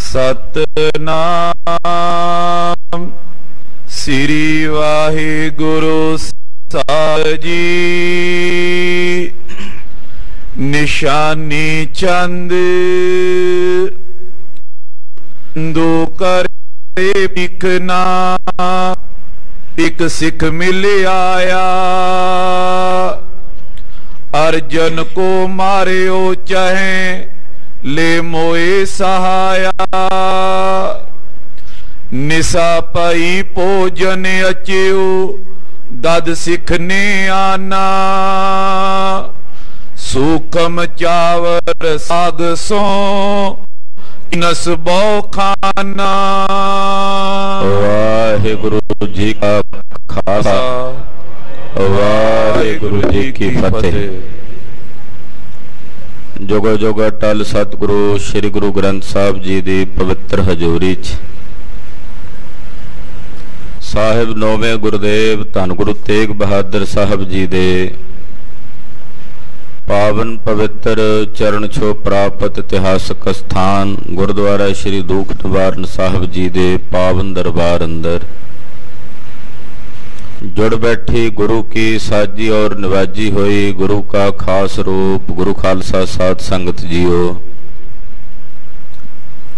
सतनाम श्री वाहिगुरु साहिब जी। निशानी चंद दो करे पिखना, एक सिख मिल आया। अर्जन को मारियो चाहे ले मोए सहाया। निशा पई भोजन अचियो दद सिख ने आना। सूखम चावर साग सो नसबो खाना। वाहिगुरु जी का खालसा, वाहिगुरु जी की फतेह। जोगो जोग अटल सतगुरु श्री गुरु ग्रंथ साहिब जी की पवित्र हजूरी च साहिब नौवें गुरुदेव धन गुरु तेग बहादुर साहब जी दे पावन पवित्र चरण छो प्राप्त इतिहासक स्थान गुरुद्वारा श्री दुख निवारण साहब जी दे पावन दरबार अंदर जुड़ बैठी गुरु की साजी और निवाजी हुई गुरु का खास रूप गुरु खालसा साध संगत जीओ।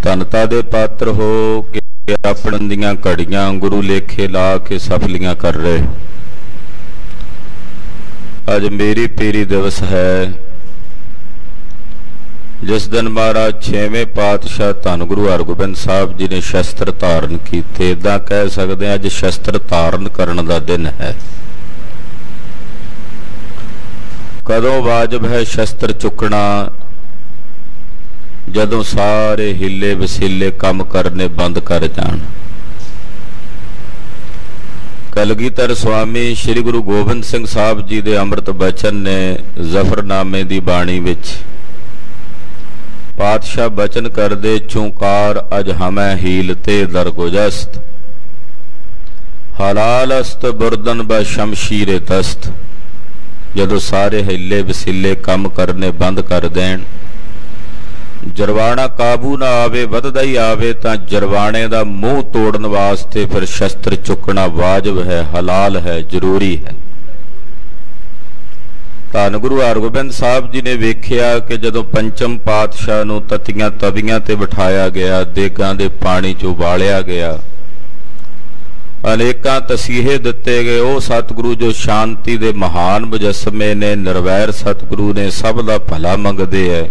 धनता दे पात्र हो कि अपने दियां घड़ियां गुरु लेखे ला के सफलियां कर रहे। आज मेरी पीरी दिवस है जिस दिन महाराज छेवें पातशाह धन गुरु हरगोबिंद साहब जी ने शस्त्र धारण किए। इदा कह सकते हैं अज शस्त्र धारण करने का दिन है। कदों वाजिब है शस्त्र चुकना? जदों सारे हिले वसीले काम करने बंद कर जान। कलगीधर स्वामी श्री गुरु गोबिंद सिंह साहब जी दे अमृत बचन ने जफरनामे दी बाणी विच पातशाह बचन कर दे चूंकार अज हमें हीलते दरगुजस्त। हलाल अस्त बुरदन ब शमशीरे दस्त। जदों सारे हिले वसीले काम करने बंद कर देन जरवाना काबू ना आवे वधदा ही आवे तां जरवाने दा मुंह तोड़न वास्ते फिर शस्त्र चुकना वाजिब है, हलाल है, जरूरी है। धन गुरु हरगोबिंद साहब जी ने वेख्या कि जदों पंचम पातशाह नूं ततियां तवियां ते बिठाया गया, देगां दे पानी च उबालिया गया, अनेकां तसीहे दिते गए। वो सतगुरु जो शांति दे महान मुजस्समे ने, निर्वैर सतगुरु ने, सब दा भला मंगदे है।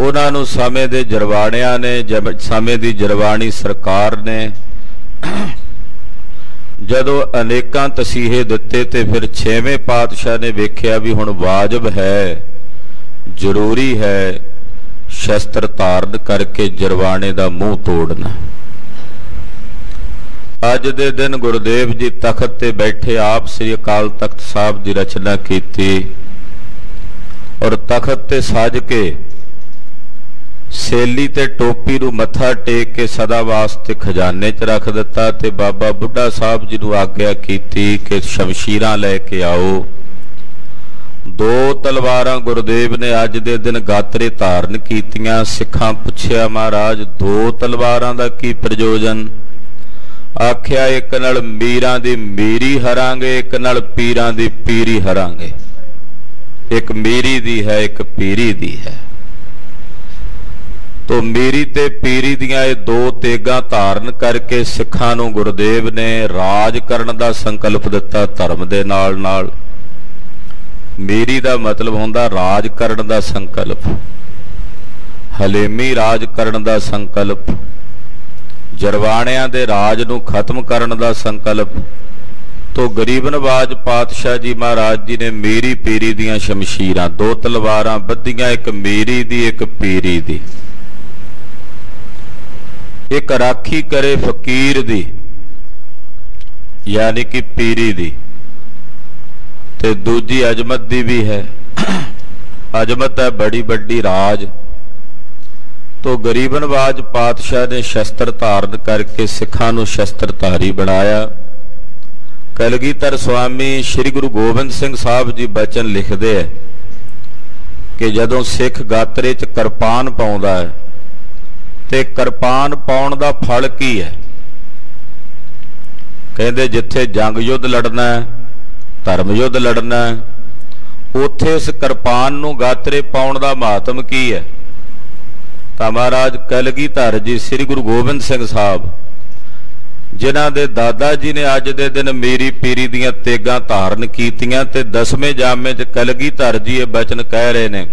उन्हां नूं समय दे जरवाणियां ने, समय दी जरवाणी सरकार ने जदों अनेकां तसीहे दिते ते फिर छेवें पातशाह ने वेख्या भी हुण वाजिब है, जरूरी है शस्त्र धारण करके जरवाणे दा मूँह तोड़ना। अज दे दिन गुरुदेव जी तख्त ते बैठे आप श्री अकाल तख्त साहब की रचना की और तख्त ते सज के सेली ते टोपी नूं मत्था टेक के सदा वास्ते खजाने च रख दिता ते बाबा बुढ़ा साहब जी नूं आग्या कीती कि शमशीरां लैके आओ। दो तलवारां गुरुदेव ने अज दे दिन गात्रे धारण कीतियां। सिखां पुछया महाराज दो तलवारां दा की प्रयोजन? आख्या एक नाल मीरां दी मीरी हरांगे, एक नाल पीरां दी पीरी हरांगे। एक मीरी दी है, एक पीरी दी है। तो मीरी ते पीरी दियां ये दो तेगां धारण करके सिखां नूं गुरुदेव ने राज करन दा संकल्प दिता। धर्म दे नाल नाल मीरी दा मतलब हुंदा राज करन दा संकल्प, हलेमी राज करन दा संकल्प, जरवाणियां दे राज नूं खत्म करन दा संकल्प। तो गरीब नवाज पातशाह जी महाराज जी ने मीरी पीरी दियां शमशीरां दो तलवारां बद्धियां, एक मीरी दी एक पीरी दी। एक राखी करे फकीर दी यानी कि पीरी दी, ते दूजी अजमत दी भी है। अजमत है बड़ी बड़ी राज। तो गरीब नवाज पातशाह ने शस्त्र धारण करके सिखां नूं शस्त्रधारी बनाया। कलगीधर स्वामी श्री गुरु गोबिंद सिंह साहब जी बचन लिखते हैं कि जदों सिख गात्रे च किरपान पाउंदा है ਤੇ ਕਿਰਪਾਨ ਪਾਉਣ ਦਾ ਫਲ ਕੀ ਹੈ? ਕਹਿੰਦੇ ਜਿੱਥੇ ਜੰਗ ਯੁੱਧ ਲੜਨਾ ਹੈ, ਧਰਮ ਯੁੱਧ ਲੜਨਾ ਹੈ, ਉੱਥੇ ਇਸ ਕਿਰਪਾਨ ਨੂੰ ਗਾਤਰੇ ਪਾਉਣ ਦਾ ਮਹੱਤਵ ਕੀ ਹੈ? ਤਾਂ ਮਹਾਰਾਜ ਕਲਗੀਧਰ ਜੀ ਸ੍ਰੀ ਗੁਰੂ ਗੋਬਿੰਦ ਸਿੰਘ ਸਾਹਿਬ, ਜਿਨ੍ਹਾਂ ਦੇ ਦਾਦਾ ਜੀ ਨੇ ਅੱਜ ਦੇ ਦਿਨ ਮੀਰੀ ਪੀਰੀ ਦੀਆਂ ਤੇਗਾਂ ਧਾਰਨ ਕੀਤੀਆਂ, ਤੇ 10ਵੇਂ ਜਾਮੇ 'ਚ ਕਲਗੀਧਰ ਜੀ ਇਹ ਬਚਨ ਕਹਿ ਰਹੇ ਨੇ,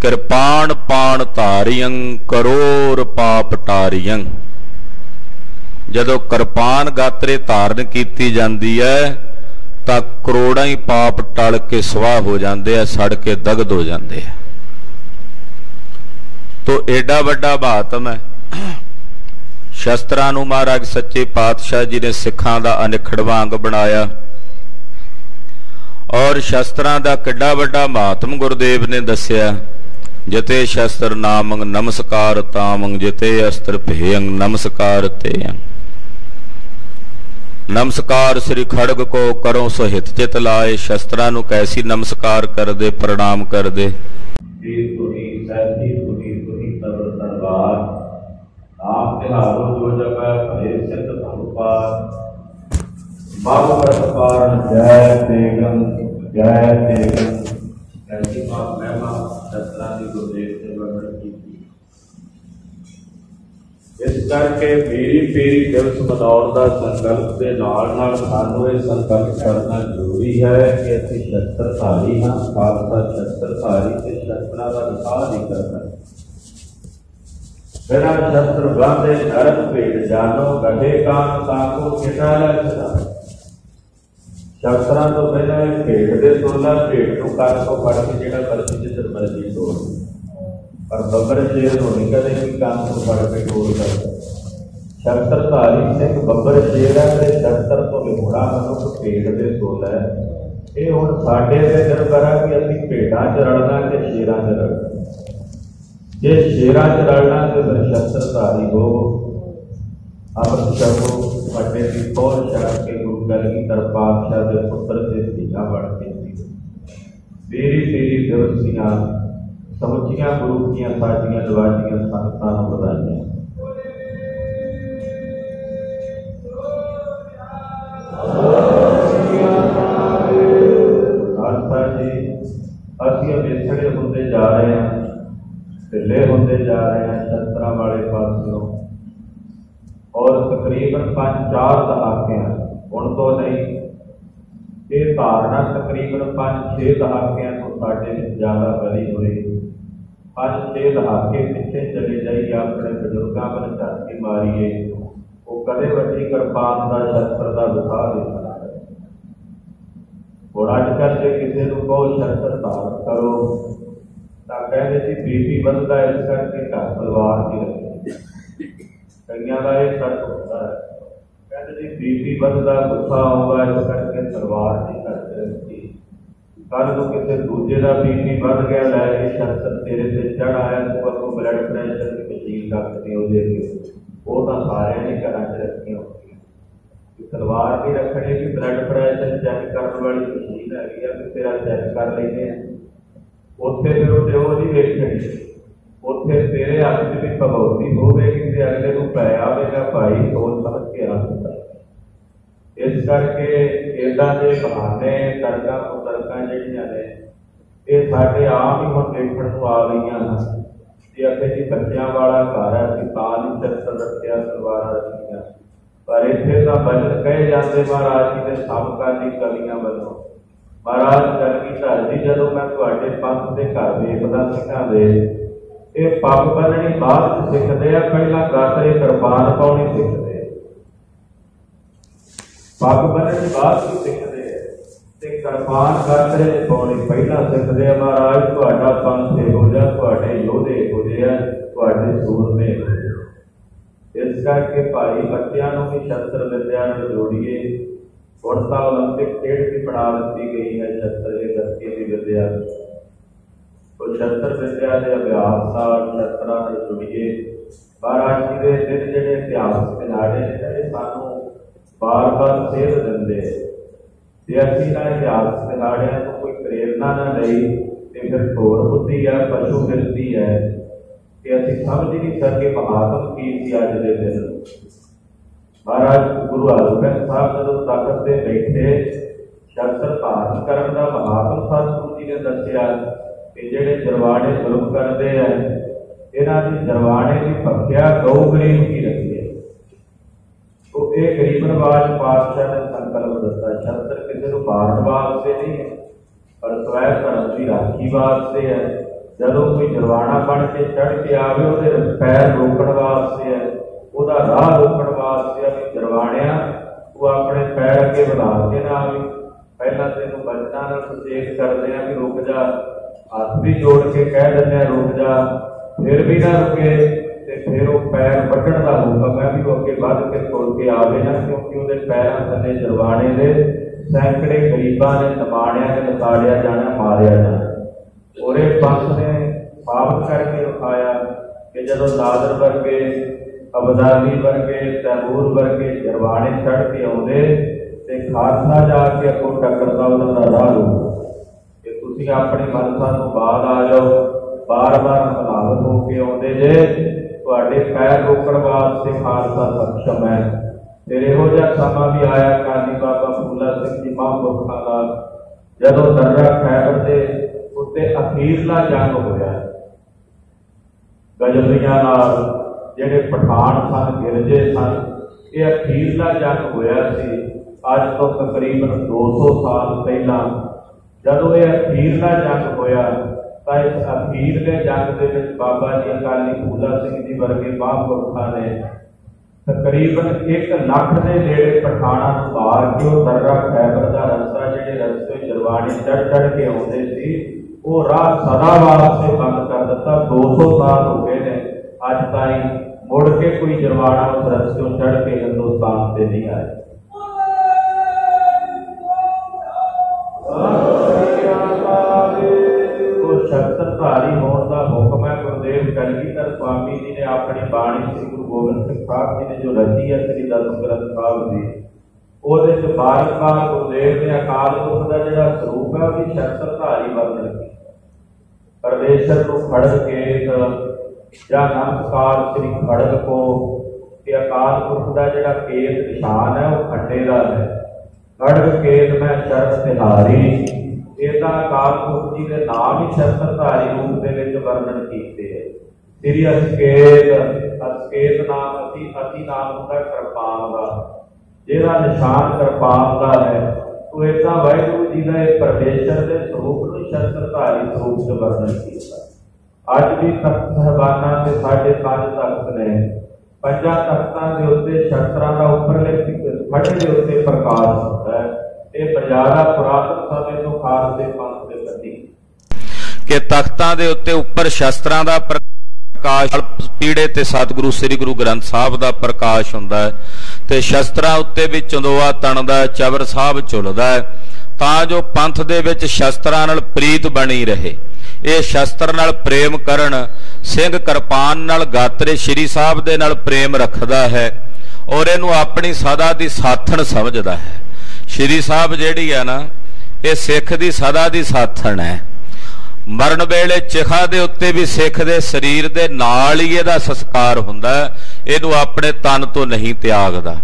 ਕਿਰਪਾਨ ਪਾਣ ਧਾਰੀਆਂ ਕਰੋੜ ਪਾਪ ਟਾਰੀਆਂ। ਜਦੋਂ ਕਿਰਪਾਨ ਗਾਤਰੇ ਧਾਰਨ ਕੀਤੀ ਜਾਂਦੀ ਹੈ ਤਾਂ ਕਰੋੜਾਂ ਹੀ ਪਾਪ ਟਲ ਕੇ ਸਵਾਹ ਹੋ ਜਾਂਦੇ ਆ, ਸੜ ਕੇ ਦਗਧ ਹੋ ਜਾਂਦੇ ਆ। ਤੋ ਏਡਾ ਵੱਡਾ ਮਹਾਤਮ ਹੈ। ਸ਼ਸਤਰਾਂ ਨੂੰ ਮਹਾਰਾਜ ਸੱਚੇ ਪਾਤਸ਼ਾਹ ਜੀ ਨੇ ਸਿੱਖਾਂ ਦਾ ਅਨਿਖੜਵਾਂ ਅੰਗ ਬਣਾਇਆ, ਔਰ ਸ਼ਸਤਰਾਂ ਦਾ ਕਿੱਡਾ ਵੱਡਾ ਮਹਾਤਮ ਗੁਰਦੇਵ ਨੇ ਦੱਸਿਆ। ਜਿਤੇ ਸ਼ਸਤਰ ਨਾਮੰ ਨਮਸਕਾਰ ਤਾਮੰ, ਜਿਤੇ ਅਸਤਰ ਭੇਅੰ ਨਮਸਕਾਰ ਤੇਅੰ। ਨਮਸਕਾਰ ਸ੍ਰੀ ਖੜਗ ਕੋ ਕਰੋ ਸੋ ਹਿਤ ਚਿਤ ਲਾਏ। ਸ਼ਸਤਰਾਂ ਨੂੰ ਕੈਸੀ ਨਮਸਕਾਰ ਕਰਦੇ, ਪ੍ਰਣਾਮ ਕਰਦੇ। ਆਪ ਤਿਹਾਰੋ ਜੋ ਜਗੈ ਭਏ ਸਿੱਧ ਭਗਵਾਨ, ਬਾਬੂ ਪ੍ਰਤਪਾਰਨ ਜੈ ਤੇਗੰ ਜੈ ਤੇਗੰ। ਐਸੀ ਬਾਤ ਮਹਿਮਾ ਸ਼ਸਤਰਾਂ ਦੀ ਗੁਰਦੇਵ ਤੇ ਵਰਣਨ ਕੀਤੀ। ਇਸ ਕਰਕੇ ਮੇਰੀ ਪੀਰੀ ਦਿਵਸ ਮਨਾਉਣ ਦਾ ਸੰਕਲਪ ਦੇ ਨਾਲ ਨਾਲ ਸਾਨੂੰ ਇਹ ਸੰਕਲਪ ਕਰਨਾ ਜ਼ਰੂਰੀ ਹੈ ਕਿ ਅਸੀਂ ਸ਼ਸਤਰਧਾਰੀ ਹਾਂ, ਖਾਲਸਾ ਸ਼ਸਤਰਧਾਰੀ, ਤੇ ਸ਼ਸਤਰਾਂ ਦਾ ਵਿਸਾਹ ਨਹੀਂ ਕਰਨਾ। ਬਿਨਾਂ ਸ਼ਸਤਰ ਬਾਂਧੇ ਨਰਕ ਭੇਡ ਜਾਨੋ, ਗਠੇ ਕਾਨ ਤਾਕੋ ਕਿਟਾ ਲਖਦਾ। ਸ਼ਸਤਰਾਂ ਤੋਂ ਪਹਿਲਾਂ ਇਹ ਭੇਡ ਦੇ ਤੁਰਲਾ, ਭੇਡ ਨੂੰ ਕੰਨ ਤੋਂ ਫੜ ਕੇ ਜਿਹੜਾ ਮਰਜ਼ੀ ਜਿੱਧਰ ਮਰਜ਼ੀ ਤੋੜ, ਪਰ ਬੱਬਰ ਸ਼ੇਰ ਨੂੰ ਨਹੀਂ ਕਦੇ ਵੀ ਕੰਨ ਤੋਂ ਫੜ ਕੇ ਤੋੜ ਸਕਦਾ। ਸ਼ਸਤਰਧਾਰੀ ਸਿੰਘ ਬੱਬਰ ਸ਼ੇਰ ਹੈ ਤੇ ਸ਼ਸਤਰ ਤੋਂ ਲਿਖੋੜਾ ਮਨੁੱਖ ਭੇਡ ਦੇ ਤੁਰਲਾ ਹੈ। ਇਹ ਹੁਣ ਸਾਡੇ ਤੇ ਨਿਰਭਰ ਹੈ ਕਿ ਅਸੀਂ ਭੇਡਾਂ 'ਚ ਰਲਣਾ ਕਿ ਸ਼ੇਰਾਂ 'ਚ ਰਲਣਾ। ਜੇ ਸ਼ੇਰਾਂ 'ਚ ਰਲਣਾ ਤੇ ਫਿਰ ਸ਼ਸਤਰਧਾਰੀ ਹੋ। ਅੰਮ੍ਰਿਤ ਛਕੋ, ਵੱਡੇ ਦੀ ਪਹੁੰਚ ਛਕ ਕੇ ਗੁਰੂ ਕਲਗੀਧਰ ਪਾਤਸ਼ਾਹ ਦੇ ਪੁੱਤਰ ਤੇ ਧੀਆਂ ਬਣ ਕੇ ਤੇਰੀ ਤੇਰੀ ਦਿਵਸ ਦੀਆਂ ਸਮੁੱਚੀਆਂ ਗੁਰੂ ਦੀਆਂ ਸਾਡੀਆਂ ਲਵਾਜੀਆਂ ਸੰਗਤਾਂ ਨੂੰ ਵਧਾਈਆਂ। ਖਾਲਸਾ ਜੀ, ਅਸੀਂ ਅਵੇਸੜੇ ਹੁੰਦੇ ਜਾ ਰਹੇ ਹਾਂ, ਢਿੱਲੇ ਹੁੰਦੇ ਜਾ ਰਹੇ हैं शस्त्रा वाले पासों, और तकरीबन 5-4 दहाके हुण तो नहीं, ये धारणा तकरीबन 5-6 दहाकियां तो साढ़े ज़्यादा बनी हुई। 5-6 दहाके पिछे चले जाइए, अपने बजुर्गों पर झांकी मारीए, वो कदे वड्डी किरपान का शस्त्र का विसाह नहीं करता। हुण अजकल जे किसी को कहो शस्त्र धारण करो ਤਾਂ ਕਹਿੰਦੇ ਸੀ ਬੀਪੀ ਵੱਧਦਾ, ਇਸ ਕਰਕੇ ਘਰ ਪਰਿਵਾਰ ਦੀ ਰੱਖੀ। ਕਈਆਂ ਦਾ ਇਹ ਸ਼ੱਕ ਹੁੰਦਾ ਹੈ, ਕਹਿੰਦੇ ਜੀ ਬੀਪੀ ਵੱਧਦਾ, ਗੁੱਸਾ ਆਉਂਦਾ, ਇਸ ਕਰਕੇ ਪਰਿਵਾਰ ਦੀ ਘਰ ਰੱਖੀ। ਕੱਲ ਨੂੰ ਕਿਸੇ ਦੂਜੇ ਦਾ ਬੀਪੀ ਵੱਧ ਗਿਆ, ਲੈ ਇਹ ਸ਼ਸਤਰ ਤੇਰੇ ਤੇ ਚੜ ਆਇਆ, ਤੂੰ ਅੱਗੋਂ ਬਲੱਡ ਪ੍ਰੈਸ਼ਰ ਦੀ ਮਸ਼ੀਨ ਰੱਖਦੀ ਉਹਦੇ ਅੱਗੇ। ਉਹ ਤਾਂ ਸਾਰਿਆਂ ਨੇ ਘਰਾਂ 'ਚ ਰੱਖੀਆਂ ਹੁੰਦੀਆਂ। ਤਲਵਾਰ ਦੀ ਰੱਖਣੀ ਵੀ ਬਲੱਡ ਪ੍ਰੈਸ਼ਰ ਚੈੱਕ ਕਰਨ ਵਾਲੀ ਮਸ਼ੀਨ ਹੈਗੀ ਆ, ਵੀ ਤੇਰਾ ਚੈੱਕ ਕਰ ਲੈਂਦੇ ਆ। ਉੱਥੇ ਫਿਰ ਉਹ ਨਹੀਂ ਵੇਖਣੀ, ਉੱਥੇ ਤੇਰੇ ਹੱਥ 'ਚ ਵੀ ਭਗਉਤੀ ਹੋਵੇਗੀ ਤੇ ਅਗਲੇ ਨੂੰ ਪੈ ਆਵੇਗਾ, ਭਾਈ ਸੋਚ ਸਮਝ ਕੇ ਆ ਹੁੰਦਾ। ਇਸ ਕਰਕੇ ਇੱਦਾਂ ਦੇ ਬਹਾਨੇ, ਤੜਕਾਂ ਕੁਤਰਕਾਂ ਜਿਹੜੀਆਂ ਨੇ ਇਹ ਸਾਡੇ ਆਪ ਹੀ ਹੁਣ ਦੇਖਣ ਨੂੰ ਆ ਗਈਆਂ ਹਨ। ਜੇ ਅਸੀਂ ਜੀ ਬੱਚਿਆਂ ਵਾਲਾ ਘਰ ਹੈ, ਅਸੀਂ ਤਾਂ ਨਹੀਂ ਸ਼ਸਤਰ ਰੱਖਿਆ, ਤਲਵਾਰਾਂ ਰੱਖੀਆਂ, ਪਰ ਇੱਥੇ ਤਾਂ ਬਚਨ ਕਹੇ ਜਾਂਦੇ ਮਹਾਰਾਜ ਜੀ ਦੇ ਸਮਕਾਲੀ ਕਵੀਆਂ ਵੱਲੋਂ। ਮਹਾਰਾਜ ਕਲਗੀਧਰ ਜੀ, ਜਦੋਂ ਮੈਂ ਤੁਹਾਡੇ ਪੰਥ ਦੇ ਘਰ ਵੇਖਦਾ ਸਿੱਖਾਂ ਦੇ, ਇਹ ਪੱਗ ਬੰਨਣੀ ਬਾਅਦ 'ਚ ਸਿੱਖਦੇ ਆ, ਪਹਿਲਾਂ ਗਾਤਰੇ ਕਿਰਪਾਨ ਪਾਉਣੀ ਸਿੱਖਦੇ ਆ। ਪੱਗ ਬੰਨਣੀ ਬਾਅਦ 'ਚ ਸਿੱਖਦੇ ਆ ਤੇ ਕਿਰਪਾਨ ਗਾਤਰੇ ਪਾਉਣੀ ਪਹਿਲਾਂ ਸਿੱਖਦੇ ਆ। ਮਹਾਰਾਜ ਤੁਹਾਡਾ ਪੰਥ ਇਹੋ ਜਿਹਾ, ਤੁਹਾਡੇ ਯੋਧੇ ਇਹੋ ਜਿਹੇ ਆ, ਤੁਹਾਡੇ ਸੂਰਮੇ ਇਹੋ ਜਿਹੇ। ਇਸ ਕਰਕੇ ਭਾਈ ਬੱਚਿਆਂ ਨੂੰ ਵੀ ਸ਼ਸਤਰ ਵਿਦਿਆ ਨੂੰ ਜੋੜੀਏ। ਹੁਣ ਤਾਂ ਓਲੰਪਿਕ ਖੇਡ ਵੀ ਬਣਾ ਦਿੱਤੀ ਗਈ ਹੈ ਸ਼ਸਤਰ ਗਤਕੀ ਦੀ ਵਿਦਿਆ। ਉਹ ਸ਼ਸਤਰ ਵਿਦਿਆ ਦੇ ਅਭਿਆਸ ਨਾਲ ਸ਼ਸਤਰਾਂ ਨਾਲ ਜੁੜੀਏ। ਮਹਾਰਾਜ ਜੀ ਦੇ ਦਿਨ ਜਿਹੜੇ ਇਤਿਹਾਸਕ ਦਿਹਾੜੇ ਨੇ, ਇਹ ਸਾਨੂੰ ਬਾਰ-ਬਾਰ ਸੇਧ ਦਿੰਦੇ। ਜੇ ਅਸੀਂ ਇਹਨਾਂ ਇਤਿਹਾਸਕ ਦਿਹਾੜਿਆਂ ਤੋਂ ਕੋਈ ਪ੍ਰੇਰਨਾ ਨਾ ਲਈ ਤੇ ਫਿਰ ਘੋਰ ਬੁੱਧੀ ਹੈ, ਪਸ਼ੂ ਬਿਰਤੀ ਹੈ। कि असीं समझ ही नहीं सके महात्म की सी अज के दिन। महाराज गुरु हरगोबिंद साहब जदों तख्त ते बैठे शस्त्र धारण करन दा महात्म सतगुरु जी ने दस्सिया कि जिहड़े जरवाणे जुल्म करते हैं इन्हां दी जरवाणे की भख्या गौ गरीब की रखी है। तो ये गरीबनवाज पातशाह ने संकल्प दिता शस्त्र किसी को मारन वास्ते नहीं है पर स्वै धर्म की राखी वास्ते है। जदों कोई जरवाना बन के चढ़ के आवे उहदे पैर रोकण वास्ते है, उहदा राह रोकण वास्ते है। जरवाणिया तू अपने पैर अगे बढ़ा के ना आवे, पहला तेनों बचना नाल सचेत करदे आ कि रुक जा, हाथ भी जोड़ के कह दिंदे आ रुक जा, फिर भी ना रुके ते फिर वो पैर वड्ढण दा हुक्म है भी वो अगे वध के तुर के आवे ना, क्योंकि उहदे पैरां थल्ले जरवाणे दे सैकड़े गरीबां ने नमाणिया ने नसाड़िया जाना मारिया जाना। और पंथ ने पाप करके रखाया कि जदों नादर वर्गे अबदाली वर्गे तैमूर वर्गे जरवाणे चढ़ के आउंदे ते खालसा जाके अगों टक्करदा उन्हां दा राह रोकदा कि तुसीं अपनी मनसा तो बाद आ जाओ, बार बार हलावत होके आउंदे जे तुहाडे पैर रोकण वास्ते खालसा सक्षम है। फिर इहो जिहा समां भी आया काजी बाबा फूला सिंह जी महापुरखां दा जदों दर्रा खैबर दे उत्ते अखीरला जंग होया गजलियां नाल जिहड़े पठान सन गिरजे सन, ये अखीरला जंग होया सी अज तो तकरीबन 200 साल पहला। जदों ये अखीरला जंग होया तां इस अखीरले जंग दे विच बाबा जी अकाली फूला सिंह जी वर्गे महापुरखां ने तकरीबन 1 लाख के नेड़े पठाणा मार के वो दर्रा खैबर का रस्ता जिहड़े रस्ते जरवाणी चढ़ चढ़ के आउंदे सी वो राह सदा वास्ते बंद कर दिता। 200 साल हो गए ने अज ताईं मुड़ के कोई जरवाना उस रस्ते चढ़ के हिंदुस्तान से नहीं आया। तो शस्त्रधारी होने का हुक्म है गुरुदेव कलगीधर स्वामी जी ने अपनी बाणी श्री गुरु गोबिंद सिंह साहब जी ने जो रची है श्री दसम ग्रंथ साहब जी, ਉਹਦੇ ਚ ਬਾਰ-ਬਾਰ ਗੁਰਦੇਵ ਨੇ ਅਕਾਲ ਪੁਰਖ ਦਾ ਜਿਹੜਾ ਸਰੂਪ ਹੈ ਉਹਦੀ ਸ਼ਸਤਰਧਾਰੀ ਵਰਣਨ ਕੀਤੀ। ਪਰਮੇਸ਼ਰ ਨੂੰ ਖੜਗ ਕੇਤ ਜਾਂ ਨਮਸਕਾਰ ਸ੍ਰੀ ਖੜਗ ਕੋ ਕਿ ਅਕਾਲ ਪੁਰਖ ਦਾ ਜਿਹੜਾ ਕੇਤ ਨਿਸ਼ਾਨ ਹੈ ਉਹ ਖੰਡੇ ਦਾ ਹੈ। ਖੜਗ ਕੇਤ ਮੈਂ ਸ਼ਰਤ ਤਿਹਾਰੀ, ਇਹਦਾ ਅਕਾਲ ਪੁਰਖ ਜੀ ਦੇ ਨਾਮ ਹੀ ਸ਼ਸਤਰਧਾਰੀ ਰੂਪ ਦੇ ਵਿੱਚ ਵਰਣਨ ਕੀਤੇ ਹੈ। ਸ੍ਰੀ ਅਸਕੇਤ, ਅਸਕੇਤ ਨਾਮ ਅਤੀ ਨਾਮ ਹੁੰਦਾ ਕਿਰਪਾਨ ਦਾ, जिहड़ा निशान कृपान का है। तो इतना वाहिगुरु जी का परमेश्वर के स्वरूप को शस्त्रधारी स्वरूप से वर्णन किया। अज भी तख्त साहबाना से 5.5 तख्त ने, 5 तख्तां के उत्ते शस्त्रां दा उपरले खड़े के उत्ते प्रकाश होता है। ये बजारा पुरातन समय तो खालसे पंथ दे प्रतीक कि तख्तां दे उत्ते उपर शस्त्रां दा प्रकाश पीड़े ते सतगुरु श्री गुरु ग्रंथ साहब दा प्रकाश हुंदा है ते शस्त्रां उत्ते भी चंदोआ तणदा चबर साहब झुलदा है तां जो पंथ दे विच शस्त्रां नाल प्रीत बनी रहे। ये शस्त्र नाल प्रेम करन, सिंह किरपान नाल गात्रे श्री साहब दे नाल प्रेम रखदा है और इहनूं अपनी सदा दी साथण समझदा है। श्री साहब जिहड़ी है ना ये सिख दी सदा दी साथण है। मरण वेले चिखा दे उत्ते भी सिख दे शरीर दे नाल ही इहदा संस्कार हुंदा है, इहनूं अपने तन तो नहीं त्यागदा।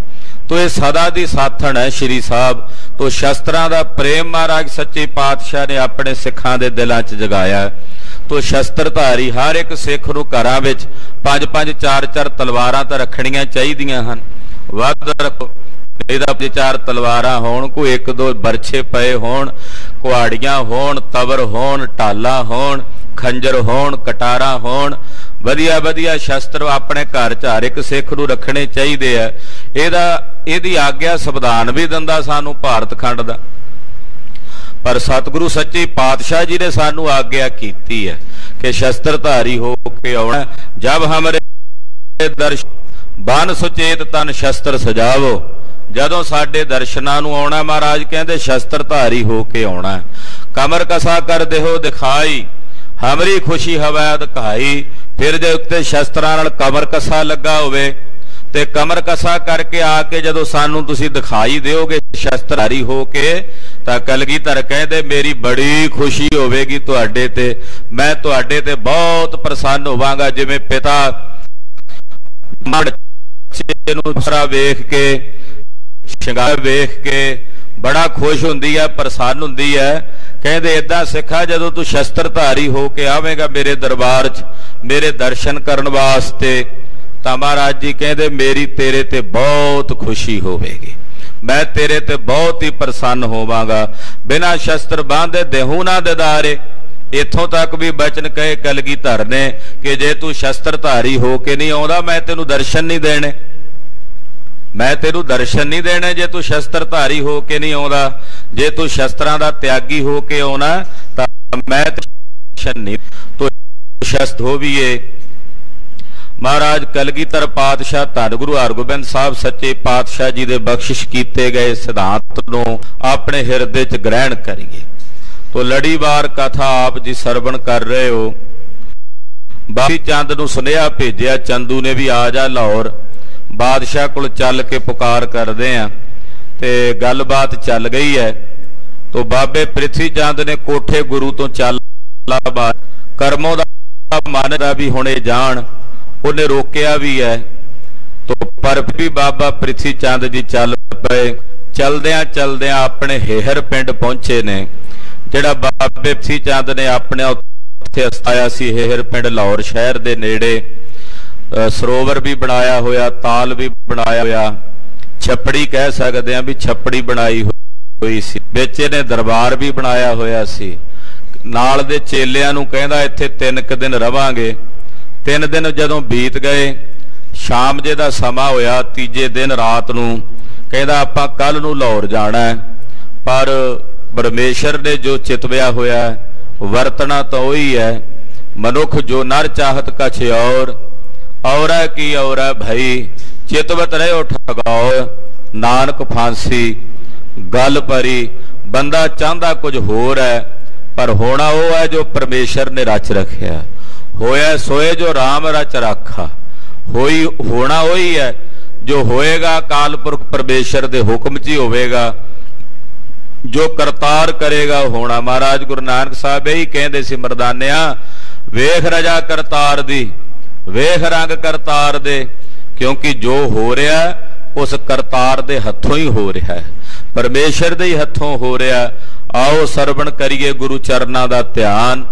तो ये सदा दी साथण है श्री साहब। तो शस्त्रां दा प्रेम महाराज सच्चे पातशाह ने अपने सिखां दे दिलां च जगाया। तो शस्त्रधारी हर एक सिख नूं घरां विच 5-5 4-4 तलवारां तां रखणीਆਂ ਚਾਹੀਦੀਆਂ ਹਨ। ਵੱਧ ਰੱਖो, ਇਹਦਾ 4 ਤਲਵਾਰਾਂ ਹੋਣ, ਕੋਈ 1-2 ਬਰਛੇ ਪਏ ਹੋਣ, ਕੁਹਾੜੀਆਂ ਹੋਣ, ਤਵਰ ਹੋਣ, ਢਾਲਾ ਹੋਣ, ਖੰਜਰ ਹੋਣ, ਕਟਾਰਾ ਹੋਣ, ਵਧੀਆ ਵਧੀਆ ਸ਼ਸਤਰ ਆਪਣੇ ਘਰ 'ਚ ਹਰ ਇੱਕ ਸਿੱਖ ਨੂੰ ਰੱਖਣੇ ਚਾਹੀਦੇ ਆ। ਇਹਦੀ ਆਗਿਆ ਸੰਵਿਧਾਨ ਵੀ ਦਿੰਦਾ ਸਾਨੂੰ ਭਾਰਤ ਖੰਡ ਦਾ, ਪਰ ਸਤਿਗੁਰੂ ਸੱਚੇ ਪਾਤਸ਼ਾਹ ਜੀ ਨੇ ਸਾਨੂੰ ਆਗਿਆ ਕੀਤੀ ਹੈ ਕਿ ਸ਼ਸਤਰਧਾਰੀ ਹੋ ਕੇ ਆਉਣਾ। ਜਬ ਹਮਰੇ ਦਰਸ਼ਨ ਬਨ ਸੁਚੇਤ ਤਨ ਸ਼ਸਤਰ ਸਜਾਵੋ, ਜਦੋਂ ਸਾਡੇ ਦਰਸ਼ਨਾਂ ਨੂੰ ਆਉਣਾ ਮਹਾਰਾਜ ਕਹਿੰਦੇ ਸ਼ਸਤਰਧਾਰੀ ਹੋ ਕੇ ਆਉਣਾ। ਕਮਰ ਕਸਾ ਕਰ ਦੇਹੋ ਦਿਖਾਈ, ਹਮਰੀ ਖੁਸ਼ੀ ਹਵੈ ਦਿਖਾਈ। ਫਿਰ ਜੇ ਉੱਤੇ ਸ਼ਸਤਰਾਂ ਨਾਲ ਕਮਰ ਕਸਾ ਲੱਗਾ ਹੋਵੇ ਤੇ ਕਮਰ ਕਸਾ ਕਰਕੇ ਆ ਕੇ ਜਦੋਂ ਸਾਨੂੰ ਤੁਸੀਂ ਦਿਖਾਈ ਦਿਓਗੇ ਸ਼ਸਤਰਧਾਰੀ ਹੋ ਕੇ, ਤਾਂ ਕਲਗੀਧਰ ਕਹਿੰਦੇ ਮੇਰੀ ਬੜੀ ਖੁਸ਼ੀ ਹੋਵੇਗੀ ਤੁਹਾਡੇ ਤੇ, ਮੈਂ ਤੁਹਾਡੇ ਤੇ ਬਹੁਤ ਪ੍ਰਸੰਨ ਹੋਵਾਂਗਾ। ਜਿਵੇਂ ਪਿਤਾ ਬੱਚੇ ਨੂੰ ਦੂਸਰਾ ਵੇਖ ਕੇ, ਸ਼ਿੰਗਾਰ ਵੇਖ ਕੇ ਬੜਾ ਖੁਸ਼ ਹੁੰਦੀ ਹੈ, ਪ੍ਰਸੰਨ ਹੁੰਦੀ ਹੈ। ਕਹਿੰਦੇ ਏਦਾਂ ਸਿੱਖਾ, ਜਦੋਂ ਤੂੰ ਸ਼ਸਤਰਧਾਰੀ ਹੋ ਕੇ ਆਵੇਂਗਾ ਮੇਰੇ ਦਰਬਾਰ 'ਚ ਮੇਰੇ ਦਰਸ਼ਨ ਕਰਨ ਵਾਸਤੇ, ਤਾਂ ਮਹਾਰਾਜ ਜੀ ਕਹਿੰਦੇ ਮੇਰੀ ਤੇਰੇ ਤੇ ਬਹੁਤ ਖੁਸ਼ੀ ਹੋਵੇਗੀ, ਮੈਂ ਤੇਰੇ ਤੇ ਬਹੁਤ ਹੀ ਪ੍ਰਸੰਨ ਹੋਵਾਂਗਾ। ਬਿਨਾਂ ਸ਼ਸਤਰ ਬਾਂਧੇ ਦੇਹੂ ਨਾ ਦਿਦਾਰੇ। ਇੱਥੋਂ ਤੱਕ ਵੀ ਬਚਨ ਕਹੇ ਕਲਗੀਧਰ ਨੇ ਕਿ ਜੇ ਤੂੰ ਸ਼ਸਤਰਧਾਰੀ ਹੋ ਕੇ ਨਹੀਂ ਆਉਂਦਾ ਮੈਂ ਤੈਨੂੰ ਦਰਸ਼ਨ ਨਹੀਂ ਦੇਣੇ, ਮੈਂ ਤੈਨੂੰ ਦਰਸ਼ਨ ਨਹੀਂ ਦੇਣੇ ਜੇ ਤੂੰ ਸ਼ਸਤਰਧਾਰੀ ਹੋ ਕੇ ਨਹੀਂ ਆਉਂਦਾ। ਜੇ ਤੂੰ ਸ਼ਸਤਰਾਂ ਦਾ ਤਿਆਗੀ ਹੋ ਕੇ ਆਉਣਾ ਤਾਂ ਮੈਂ ਦਰਸ਼ਨ ਨਹੀਂ। ਤੋ ਸ਼ਸਤ ਹੋਵੀਏ। ਮਹਾਰਾਜ ਕਲਗੀਧਰ ਪਾਤਸ਼ਾਹ ਧੰਨ ਗੁਰੂ ਹਰਗੋਬਿੰਦ ਸਾਹਿਬ ਸੱਚੇ ਪਾਤਸ਼ਾਹ ਜੀ ਦੇ ਬਖਸ਼ਿਸ਼ ਕੀਤੇ ਗਏ ਸਿਧਾਂਤ ਨੂੰ ਆਪਣੇ ਹਿਰਦੇ 'ਚ ਗ੍ਰਹਿਣ ਕਰੀਏ। ਤੋ ਲੜੀਵਾਰ ਕਥਾ ਆਪ ਜੀ ਸਰਵਣ ਕਰ ਰਹੇ ਹੋ। ਬਾਬੀ ਚੰਦ ਨੂੰ ਸੁਨੇਹਾ ਭੇਜਿਆ, ਚੰਦੂ ਨੇ ਵੀ ਆ ਜਾ ਲਾਹੌਰ, ਬਾਦਸ਼ਾਹ ਕੋਲ ਚੱਲ ਕੇ ਪੁਕਾਰ ਕਰਦੇ ਆ। ਤੇ ਗੱਲਬਾਤ ਚੱਲ ਗਈ ਹੈ। ਤੋ ਬਾਬੇ ਪ੍ਰਿਥੀ ਚੰਦ ਨੇ ਕੋਠੇ ਗੁਰੂ ਤੋਂ ਚੱਲ ਕਰਮੋਂ ਦਾ ਮਨ ਦਾ ਵੀ ਹੁਣੇ ਜਾਣ, ਉਹਨੇ ਰੋਕਿਆ ਵੀ ਹੈ। ਤੋ ਪਰ ਵੀ ਬਾਬਾ ਪ੍ਰਿਥੀ ਚੰਦ ਜੀ ਚੱਲ ਪਏ। ਚਲਦਿਆਂ ਚਲਦਿਆਂ ਆਪਣੇ ਹੇਹਰ ਪਿੰਡ ਪਹੁੰਚੇ ਨੇ, ਜਿਹੜਾ ਬਾਬੇ ਪ੍ਰਿਥੀ ਚੰਦ ਨੇ ਆਪਣੇ ਉੱਥੇ ਆਇਆ ਸੀ। ਹੇਹਰ ਪਿੰਡ ਲਾਹੌਰ ਸ਼ਹਿਰ ਦੇ ਨੇੜੇ ਸਰੋਵਰ ਵੀ ਬਣਾਇਆ ਹੋਇਆ, ਤਾਲ ਵੀ ਬਣਾਇਆ ਹੋਇਆ, ਛੱਪੜੀ ਕਹਿ ਸਕਦੇ ਆ ਵੀ ਛੱਪੜੀ ਬਣਾਈ ਹੋਈ ਸੀ। ਵਿੱਚ ਇਹਨੇ ਦਰਬਾਰ ਵੀ ਬਣਾਇਆ ਹੋਇਆ ਸੀ। ਨਾਲ ਦੇ ਚੇਲਿਆਂ ਨੂੰ ਕਹਿੰਦਾ ਇੱਥੇ 3 ਕੁ ਦਿਨ ਰਵਾਂਗੇ। 3 ਦਿਨ ਜਦੋਂ ਬੀਤ ਗਏ, ਸ਼ਾਮ ਜੇ ਦਾ ਸਮਾਂ ਹੋਇਆ, ਤੀਜੇ ਦਿਨ ਰਾਤ ਨੂੰ ਕਹਿੰਦਾ ਆਪਾਂ ਕੱਲ ਨੂੰ ਲਾਹੌਰ ਜਾਣਾ। ਪਰ ਪਰਮੇਸ਼ਰ ਨੇ ਜੋ ਚਿਤਵਿਆ ਹੋਇਆ ਵਰਤਣਾ ਤਾਂ ਉਹੀ ਹੈ। ਮਨੁੱਖ ਜੋ ਨਰ ਚਾਹਤ ਕਛ ਔਰ ਹੈ ਕੀ ਔਰ ਹੈ ਭਾਈ, ਚਿਤਵਤ ਰਹਿਓ ਠਗਾਓ, ਨਾਨਕ ਫਾਂਸੀ ਗੱਲ ਭਰੀ। ਬੰਦਾ ਚਾਹੁੰਦਾ ਕੁਝ ਹੋਰ ਹੈ, ਪਰ ਹੋਣਾ ਉਹ ਹੈ ਜੋ ਪਰਮੇਸ਼ਰ ਨੇ ਰਚ ਰੱਖਿਆ। ਹੋਇਆ ਸੋਏ ਜੋ ਰਾਮ ਰਚ ਰਾਖਾ। ਹੋਈ ਹੋਣਾ ਉਹੀ ਹੈ ਜੋ ਹੋਏਗਾ, ਅਕਾਲ ਪੁਰਖ ਪਰਮੇਸ਼ਰ ਦੇ ਹੁਕਮ 'ਚ ਹੀ ਹੋਵੇਗਾ। ਜੋ ਕਰਤਾਰ ਕਰੇਗਾ ਹੋਣਾ। ਮਹਾਰਾਜ ਗੁਰੂ ਨਾਨਕ ਸਾਹਿਬ ਇਹੀ ਕਹਿੰਦੇ ਸੀ, ਮਰਦਾਨਿਆ ਵੇਖ ਰਜਾ ਕਰਤਾਰ ਦੀ, ਵੇਖ ਰੰਗ ਕਰਤਾਰ ਦੇ, ਕਿਉਂਕਿ ਜੋ ਹੋ ਰਿਹਾ ਉਸ ਕਰਤਾਰ ਦੇ ਹੱਥੋਂ ਹੀ ਹੋ ਰਿਹਾ ਹੈ, ਪਰਮੇਸ਼ਰ ਦੇ ਹੀ ਹੱਥੋਂ ਹੋ ਰਿਹਾ। ਆਓ ਸਰਵਣ ਕਰੀਏ ਗੁਰੂ ਚਰਨਾਂ ਦਾ ਧਿਆਨ,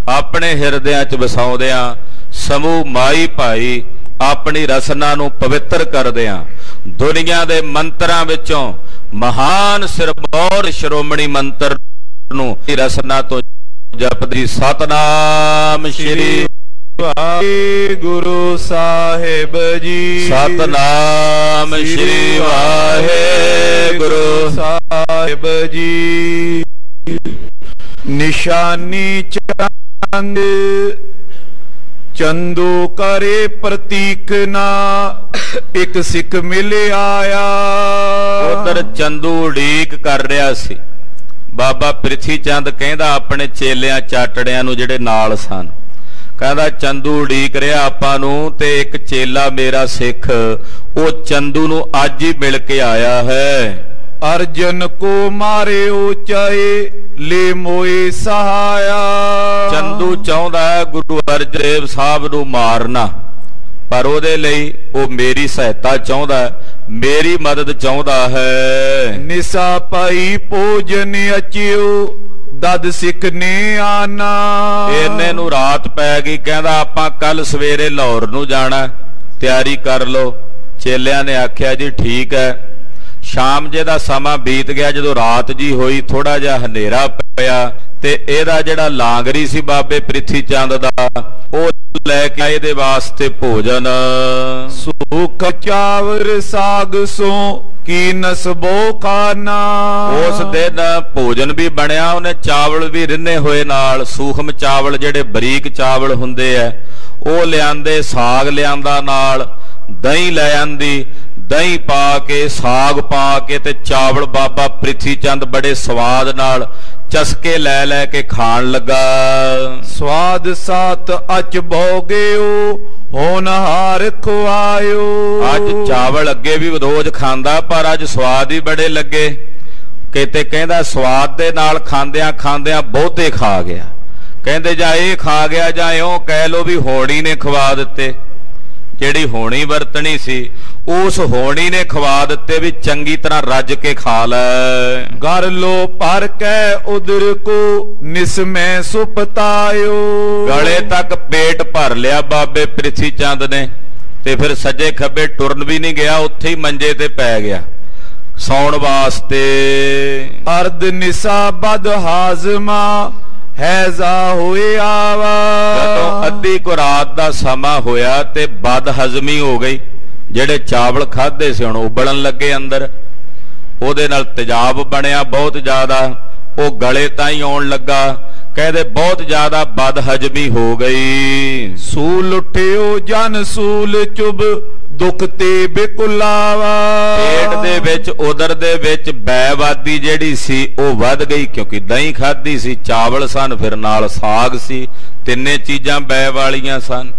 ਆਪਣੇ ਹਿਰਦਿਆਂ 'ਚ ਵਸਾਉਂਦਿਆਂ ਸਮੂਹ ਮਾਈ ਭਾਈ ਆਪਣੀ ਰਸਨਾ ਨੂੰ ਪਵਿੱਤਰ ਕਰਦਿਆਂ ਦੁਨੀਆ ਦੇ ਮੰਤਰਾਂ ਵਿੱਚੋਂ ਮਹਾਨ ਸਿਰਮੌਰ ਸ਼੍ਰੋਮਣੀ ਮੰਤਰ ਨੂੰ ਰਸਨਾ ਤੋਂ ਜਪਦੀ ਸਤਨਾਮ ਸ਼੍ਰੀ ਵਾਹਿਗੁਰੂ ਸਾਹਿਬ ਜੀ, ਸਤਨਾਮ ਸ਼੍ਰੀ ਵਾਹਿਗੁਰੂ ਸਾਹਿਬ ਜੀ। ਨਿਸ਼ਾਨੀ ਚੰਦ ਚੰਦੂ ਕਰੇ ਪ੍ਰਤੀਕ ਨਾ, ਇੱਕ ਸਿੱਖ ਮਿਲ ਆਇਆ। ਉਧਰ ਚੰਦੂ ਉਡੀਕ ਕਰ ਰਿਹਾ ਸੀ। ਬਾਬਾ ਪ੍ਰਿਥੀ ਚੰਦ ਕਹਿੰਦਾ ਆਪਣੇ ਚੇਲਿਆਂ ਚਾਟੜਿਆਂ ਨੂੰ ਜਿਹੜੇ ਨਾਲ ਸਨ, ਕਹਿੰਦਾ ਚੰਦੂ ਉਡੀਕ ਰਿਹਾ ਆਪਾਂ ਨੂੰ, ਤੇ ਇੱਕ ਚੇਲਾ ਮੇਰਾ ਸਿੱਖ ਉਹ ਚੰਦੂ ਨੂੰ ਅੱਜ ਹੀ ਮਿਲ ਕੇ ਆਇਆ ਹੈ। ਅਰਜਨ ਕੋ ਮਾਰੇ ਉਚਾਏ ਲੈ ਮੋਏ ਸਹਾਇਆ। ਚੰਦੂ ਚਾਹੁੰਦਾ ਹੈ ਗੁਰੂ ਅਰਜਨ ਦੇਵ ਸਾਹਿਬ ਨੂੰ ਮਾਰਨਾ, ਪਰ ਉਹਦੇ ਲਈ ਉਹ ਮੇਰੀ ਸਹਾਇਤਾ ਚਾਹੁੰਦਾ, ਮੇਰੀ ਮਦਦ ਚਾਹੁੰਦਾ ਹੈ। ਨਿਸਾ ਪਾਈ ਭੋਜਨ ਅਚਿਓ ਦਦ ਸਿੱਖ ਨੇ ਆਨਾ। ਇਹਨੇ ਨੂੰ ਰਾਤ ਪੈ ਗਈ, ਕਹਿੰਦਾ ਆਪਾਂ ਕੱਲ ਸਵੇਰੇ ਲਾਹੌਰ ਨੂੰ ਜਾਣਾ, ਤਿਆਰੀ ਕਰ ਲਓ। ਚੇਲਿਆਂ ਨੇ ਆਖਿਆ ਜੀ ਠੀਕ ਹੈ। ਸ਼ਾਮ ਜੇ ਦਾ ਸਮਾਂ ਬੀਤ ਗਿਆ, ਜਦੋਂ ਰਾਤ ਜੀ ਹੋਈ, ਥੋੜਾ ਜਿਹਾ ਹਨੇਰਾ ਪਿਆ, ਤੇ ਇਹਦਾ ਜਿਹੜਾ ਲਾਂਗਰੀ ਸੀ ਬਾਬੇ ਪ੍ਰਿਥੀ ਚੰਦ ਦਾ, ਉਹ ਲੈ ਕੇ ਆਏ ਇਹਦੇ ਵਾਸਤੇ ਭੋਜਨ। ਸੁਖ ਚਾਵਰ ਸਾਗ ਸੋ ਕੀ ਨਸਬੋ ਖਾਨਾ। ਉਸ ਦਿਨ ਭੋਜਨ ਵੀ ਬਣਿਆ, ਉਹਨੇ ਚਾਵਲ ਵੀ ਰਿੰਨੇ ਹੋਏ ਨਾਲ, ਸੂਖਮ ਚਾਵਲ ਜਿਹੜੇ ਬਰੀਕ ਚਾਵਲ ਹੁੰਦੇ ਐ ਉਹ ਲਿਆਂਦੇ, ਸਾਗ ਲਿਆਂਦਾ ਨਾਲ, ਦਹੀਂ ਲੈ ਆਂਦੀ, ਦਹੀਂ ਪਾ ਕੇ ਸਾਗ ਪਾ ਕੇ ਤੇ ਚਾਵਲ ਬਾਬਾ ਪ੍ਰਿਥੀ ਚੰਦ ਬੜੇ ਸਵਾਦ ਨਾਲ ਚਸਕੇ ਲੈ ਲੈ ਕੇ ਖਾਣ ਲੱਗਾ। ਸਵਾਦ ਸਾਤ ਅਚ ਭੋਗਿਓ ਹੋਨਹਾਰ ਖੁਆਇਓ। ਅੱਜ ਚਾਵਲ ਅੱਗੇ ਵੀ ਰੋਜ਼ ਖਾਂਦਾ, ਪਰ ਅੱਜ ਸਵਾਦ ਹੀ ਬੜੇ ਲੱਗੇ। ਕਿਤੇ ਕਹਿੰਦਾ ਸਵਾਦ ਦੇ ਨਾਲ ਖਾਂਦਿਆਂ ਖਾਂਦਿਆਂ ਬਹੁਤੇ ਖਾ ਗਿਆ। ਕਹਿੰਦੇ ਜਾਂ ਇਹ ਖਾ ਗਿਆ ਜਾਂ ਇਉਂ ਕਹਿ ਲੋ ਵੀ ਹੋਣੀ ਨੇ ਖਵਾ ਦਿੱਤੇ। ਜਿਹੜੀ ਹੋਣੀ ਵਰਤਣੀ ਸੀ ਉਸ ਹੋਣੀ ਨੇ ਖਵਾ ਦਿੱਤੇ ਵੀ ਚੰਗੀ ਤਰ੍ਹਾਂ ਰੱਜ ਕੇ ਖਾ ਲੈ। ਗਰ ਲੋ ਭਰ ਕੇ ਉਦਰ ਕੋ ਨਿਸਮੈ ਸੁਪਤਾਇਓ। ਗਲੇ ਤੱਕ ਪੇਟ ਭਰ ਲਿਆ ਬਾਬੇ ਪ੍ਰਿਥੀ ਚੰਦ ਨੇ, ਤੇ ਫਿਰ ਸੱਜੇ ਖੱਬੇ ਟੁਰਨ ਵੀ ਨਹੀਂ ਗਿਆ, ਉੱਥੇ ਹੀ ਮੰਜੇ ਤੇ ਪੈ ਗਿਆ ਸੌਣ ਵਾਸਤੇ। ਅਰਧ ਨਿਸਾ ਬਦ ਹਾਜ਼ਮਾ ਹੈਜ਼ਾ ਹੋਏ ਆਵਾ। ਜਦੋਂ ਅੱਧੀ ਕੁ ਰਾਤ ਦਾ ਸਮਾਂ ਹੋਇਆ ਤੇ ਬਦ ਹਜ਼ਮੀ ਹੋ ਗਈ। ਜਿਹੜੇ ਚਾਵਲ ਖਾਦੇ ਸੀ ਹੁਣ ਉਬਲਣ ਲੱਗੇ ਅੰਦਰ, ਉਹਦੇ ਨਾਲ ਤੇਜ਼ਾਬ ਬਣਿਆ ਬਹੁਤ ਜ਼ਿਆਦਾ, ਉਹ ਗਲੇ ਤਾਂ ਹੀ ਆਉਣ ਲੱਗਾ। ਕਹਿੰਦੇ ਬਹੁਤ ਜ਼ਿਆਦਾ ਬਦ ਹਜ਼ਮੀ ਹੋ ਗਈ। ਸੂਲ ਉੱਠਿਓ ਜਨ ਸੂਲ ਚੁਬ ਦੁੱਖ ਤੇ ਬਿਕੁਲਾਵਾ। ਪੇਟ ਦੇ ਵਿੱਚ ਉਦਰ ਦੇ ਵਿੱਚ ਬੈਵਾਦੀ ਜਿਹੜੀ ਸੀ ਉਹ ਵੱਧ ਗਈ, ਕਿਉਂਕਿ ਦਹੀਂ ਖਾਧੀ ਸੀ, ਚਾਵਲ ਸਨ, ਫਿਰ ਨਾਲ ਸਾਗ ਸੀ, ਤਿੰਨੇ ਚੀਜ਼ਾਂ ਬੈ ਵਾਲੀਆਂ ਸਨ।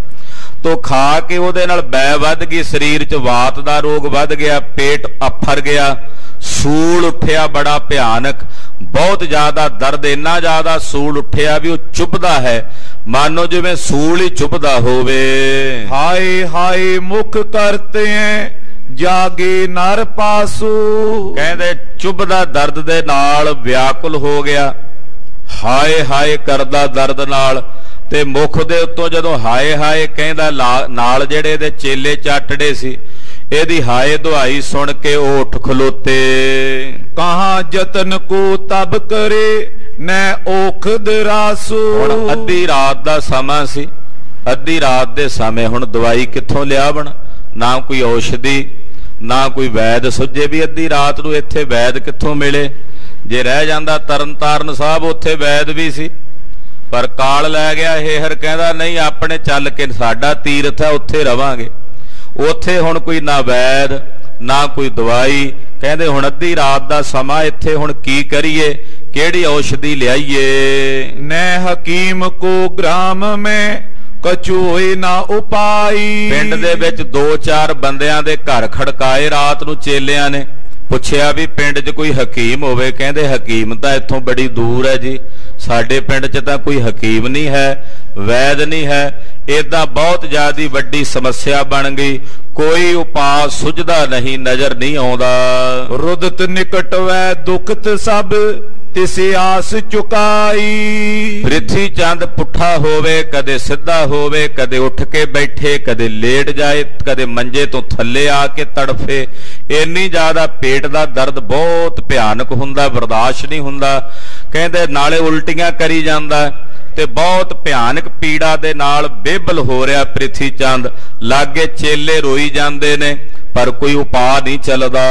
ਤੋ ਖਾ ਕੇ ਉਹਦੇ ਨਾਲ ਬੈ ਵੱਧ ਗਈ, ਸਰੀਰ 'ਚ ਵਾਤ ਦਾ ਰੋਗ ਵੱਧ ਗਿਆ, ਪੇਟ ਅਫਰ ਗਿਆ, ਸੂਲ ਉੱਠਿਆ ਬੜਾ ਭਿਆਨਕ, ਬਹੁਤ ਜ਼ਿਆਦਾ ਦਰਦ, ਇੰਨਾ ਜ਼ਿਆਦਾ ਸੂਲ ਉੱਠਿਆ ਵੀ ਉਹ ਚੁੱਭਦਾ ਹੈ, ਮਾਨੋ ਜਿਵੇਂ ਸੂਲ ਹੀ ਚੁੱਭਦਾ ਹੋਵੇ। ਹਾਏ ਹਾਏ ਮੁਖ ਕਰਤੇ ਜਾਗੇ ਨਰ ਪਾਸੂ। ਕਹਿੰਦੇ ਚੁੱਭਦਾ ਦਰਦ ਦੇ ਨਾਲ ਵਿਆਕੁਲ ਹੋ ਗਿਆ, ਹਾਏ ਹਾਏ ਕਰਦਾ ਦਰਦ ਨਾਲ। ਤੇ ਮੁਖ ਦੇ ਉੱਤੋਂ ਜਦੋਂ ਹਾਏ ਹਾਏ ਕਹਿੰਦਾ, ਨਾਲ ਜਿਹੜੇ ਇਹਦੇ ਚੇਲੇ ਚਾਟੜੇ ਸੀ, ਇਹਦੀ ਹਾਏ ਦੁਹਾਈ ਸੁਣ ਕੇ ਉਹ ਉੱਠ ਖਲੋਤੇ। ਕਹਾਂ ਜਤਨ ਕੋ ਤਬ ਕਰੇ ਨੈ ਔਖਦ ਰਾਸੂ। ਹੁਣ ਅੱਧੀ ਰਾਤ ਦਾ ਸਮਾਂ ਸੀ, ਅੱਧੀ ਰਾਤ ਦੇ ਸਮੇਂ ਹੁਣ ਦਵਾਈ ਕਿੱਥੋਂ ਲਿਆਵਣ, ਨਾ ਕੋਈ ਔਸ਼ਧੀ ਨਾ ਕੋਈ ਵੈਦ ਸੁੱਝੇ ਵੀ ਅੱਧੀ ਰਾਤ ਨੂੰ ਇੱਥੇ ਵੈਦ ਕਿੱਥੋਂ ਮਿਲੇ। ਜੇ ਰਹਿ ਜਾਂਦਾ ਤਰਨਤਾਰਨ ਸਾਹਿਬ ਉੱਥੇ ਵੈਦ ਵੀ ਸੀ, ਪਰ ਕਾਲ ਲੈ ਗਿਆ ਹੇਹਰ। ਕਹਿੰਦਾ ਨਹੀਂ, ਆਪਣੇ ਚੱਲ ਕੇ ਸਾਡਾ ਤੀਰਥ ਹੈ, ਉੱਥੇ ਰਵਾਂਗੇ। ਉੱਥੇ ਹੁਣ ਕੋਈ ਨਾ ਵੈਦ ਨਾ ਕੋਈ ਦਵਾਈ। ਕਹਿੰਦੇ ਹੁਣ ਅੱਧੀ ਰਾਤ ਦਾ ਸਮਾਂ, ਇੱਥੇ ਹੁਣ ਕੀ ਕਰੀਏ, ਕਿਹੜੀ ਔਸ਼ਧੀ ਲਿਆਈਏ। ਨੈ ਹਕੀਮ ਕੋ ਗ੍ਰਾਮ ਮੈਂ ਕਛੂ ਹੋਏ ਨਾ ਉਪਾਈ। ਪਿੰਡ ਦੇ ਵਿੱਚ 2-4 ਬੰਦਿਆਂ ਦੇ ਘਰ ਖੜਕਾਏ ਰਾਤ ਨੂੰ ਚੇਲਿਆਂ ਨੇ, ਪੁੱਛਿਆ ਵੀ ਪਿੰਡ 'ਚ ਕੋਈ ਹਕੀਮ ਹੋਵੇ। ਕਹਿੰਦੇ ਹਕੀਮ ਤਾਂ ਇੱਥੋਂ ਬੜੀ ਦੂਰ ਹੈ ਜੀ, ਸਾਡੇ ਪਿੰਡ 'ਚ ਤਾਂ ਕੋਈ ਹਕੀਮ ਨਹੀਂ ਹੈ, ਵੈਦ ਨਹੀਂ ਹੈ। ਏਦਾਂ ਬਹੁਤ ਜ਼ਿਆਦਾ ਵੱਡੀ ਸਮੱਸਿਆ ਬਣ ਗਈ, ਕੋਈ ਉਪਾਅ ਸੁਝਦਾ ਨਹੀਂ, ਨਜ਼ਰ ਨਹੀਂ ਆਉਂਦਾ। ਰੁਦਤ ਨਿਕਟ ਵੈ ਦੁਖਤ ਸਭ ਤਿਸੇ ਆਸ ਚੁਕਾਈ। ਪ੍ਰਿਥੀ ਚੰਦ ਪੁੱਠਾ ਹੋਵੇ, ਕਦੇ ਸਿੱਧਾ ਹੋਵੇ, ਕਦੇ ਉੱਠ ਕੇ ਬੈਠੇ, ਕਦੇ ਲੇਟ ਜਾਏ, ਕਦੇ ਮੰਜੇ ਤੋਂ ਥੱਲੇ ਆ ਕੇ ਤੜਫੇ। ਇੰਨੀ ਜ਼ਿਆਦਾ ਪੇਟ ਦਾ ਦਰਦ ਬਹੁਤ ਭਿਆਨਕ ਹੁੰਦਾ, ਬਰਦਾਸ਼ਤ ਨਹੀਂ ਹੁੰਦਾ। ਕਹਿੰਦੇ ਨਾਲੇ ਉਲਟੀਆਂ ਕਰੀ ਜਾਂਦਾ ਤੇ ਬਹੁਤ ਭਿਆਨਕ ਪੀੜਾ ਦੇ ਨਾਲ ਬੇਬਲ ਹੋ ਰਿਹਾ ਪ੍ਰਿਥੀ ਚੰਦ। ਲਾਗੇ ਚੇਲੇ ਰੋਈ ਜਾਂਦੇ ਨੇ, ਪਰ ਕੋਈ ਉਪਾਅ ਨਹੀਂ ਚੱਲਦਾ।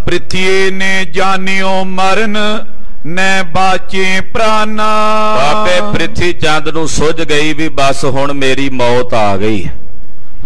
ਪ੍ਰਿਥੀਏ ਨੇ ਜਾਣਿਓ ਮਰਨ ਨੈ ਬਾਚੇ ਪ੍ਰਾਨਾ। ਬਾਬੇ ਪ੍ਰਿਥੀ ਚੰਦ ਨੂੰ ਸੁੱਝ ਗਈ ਵੀ ਬਸ ਹੁਣ ਮੇਰੀ ਮੌਤ ਆ ਗਈ,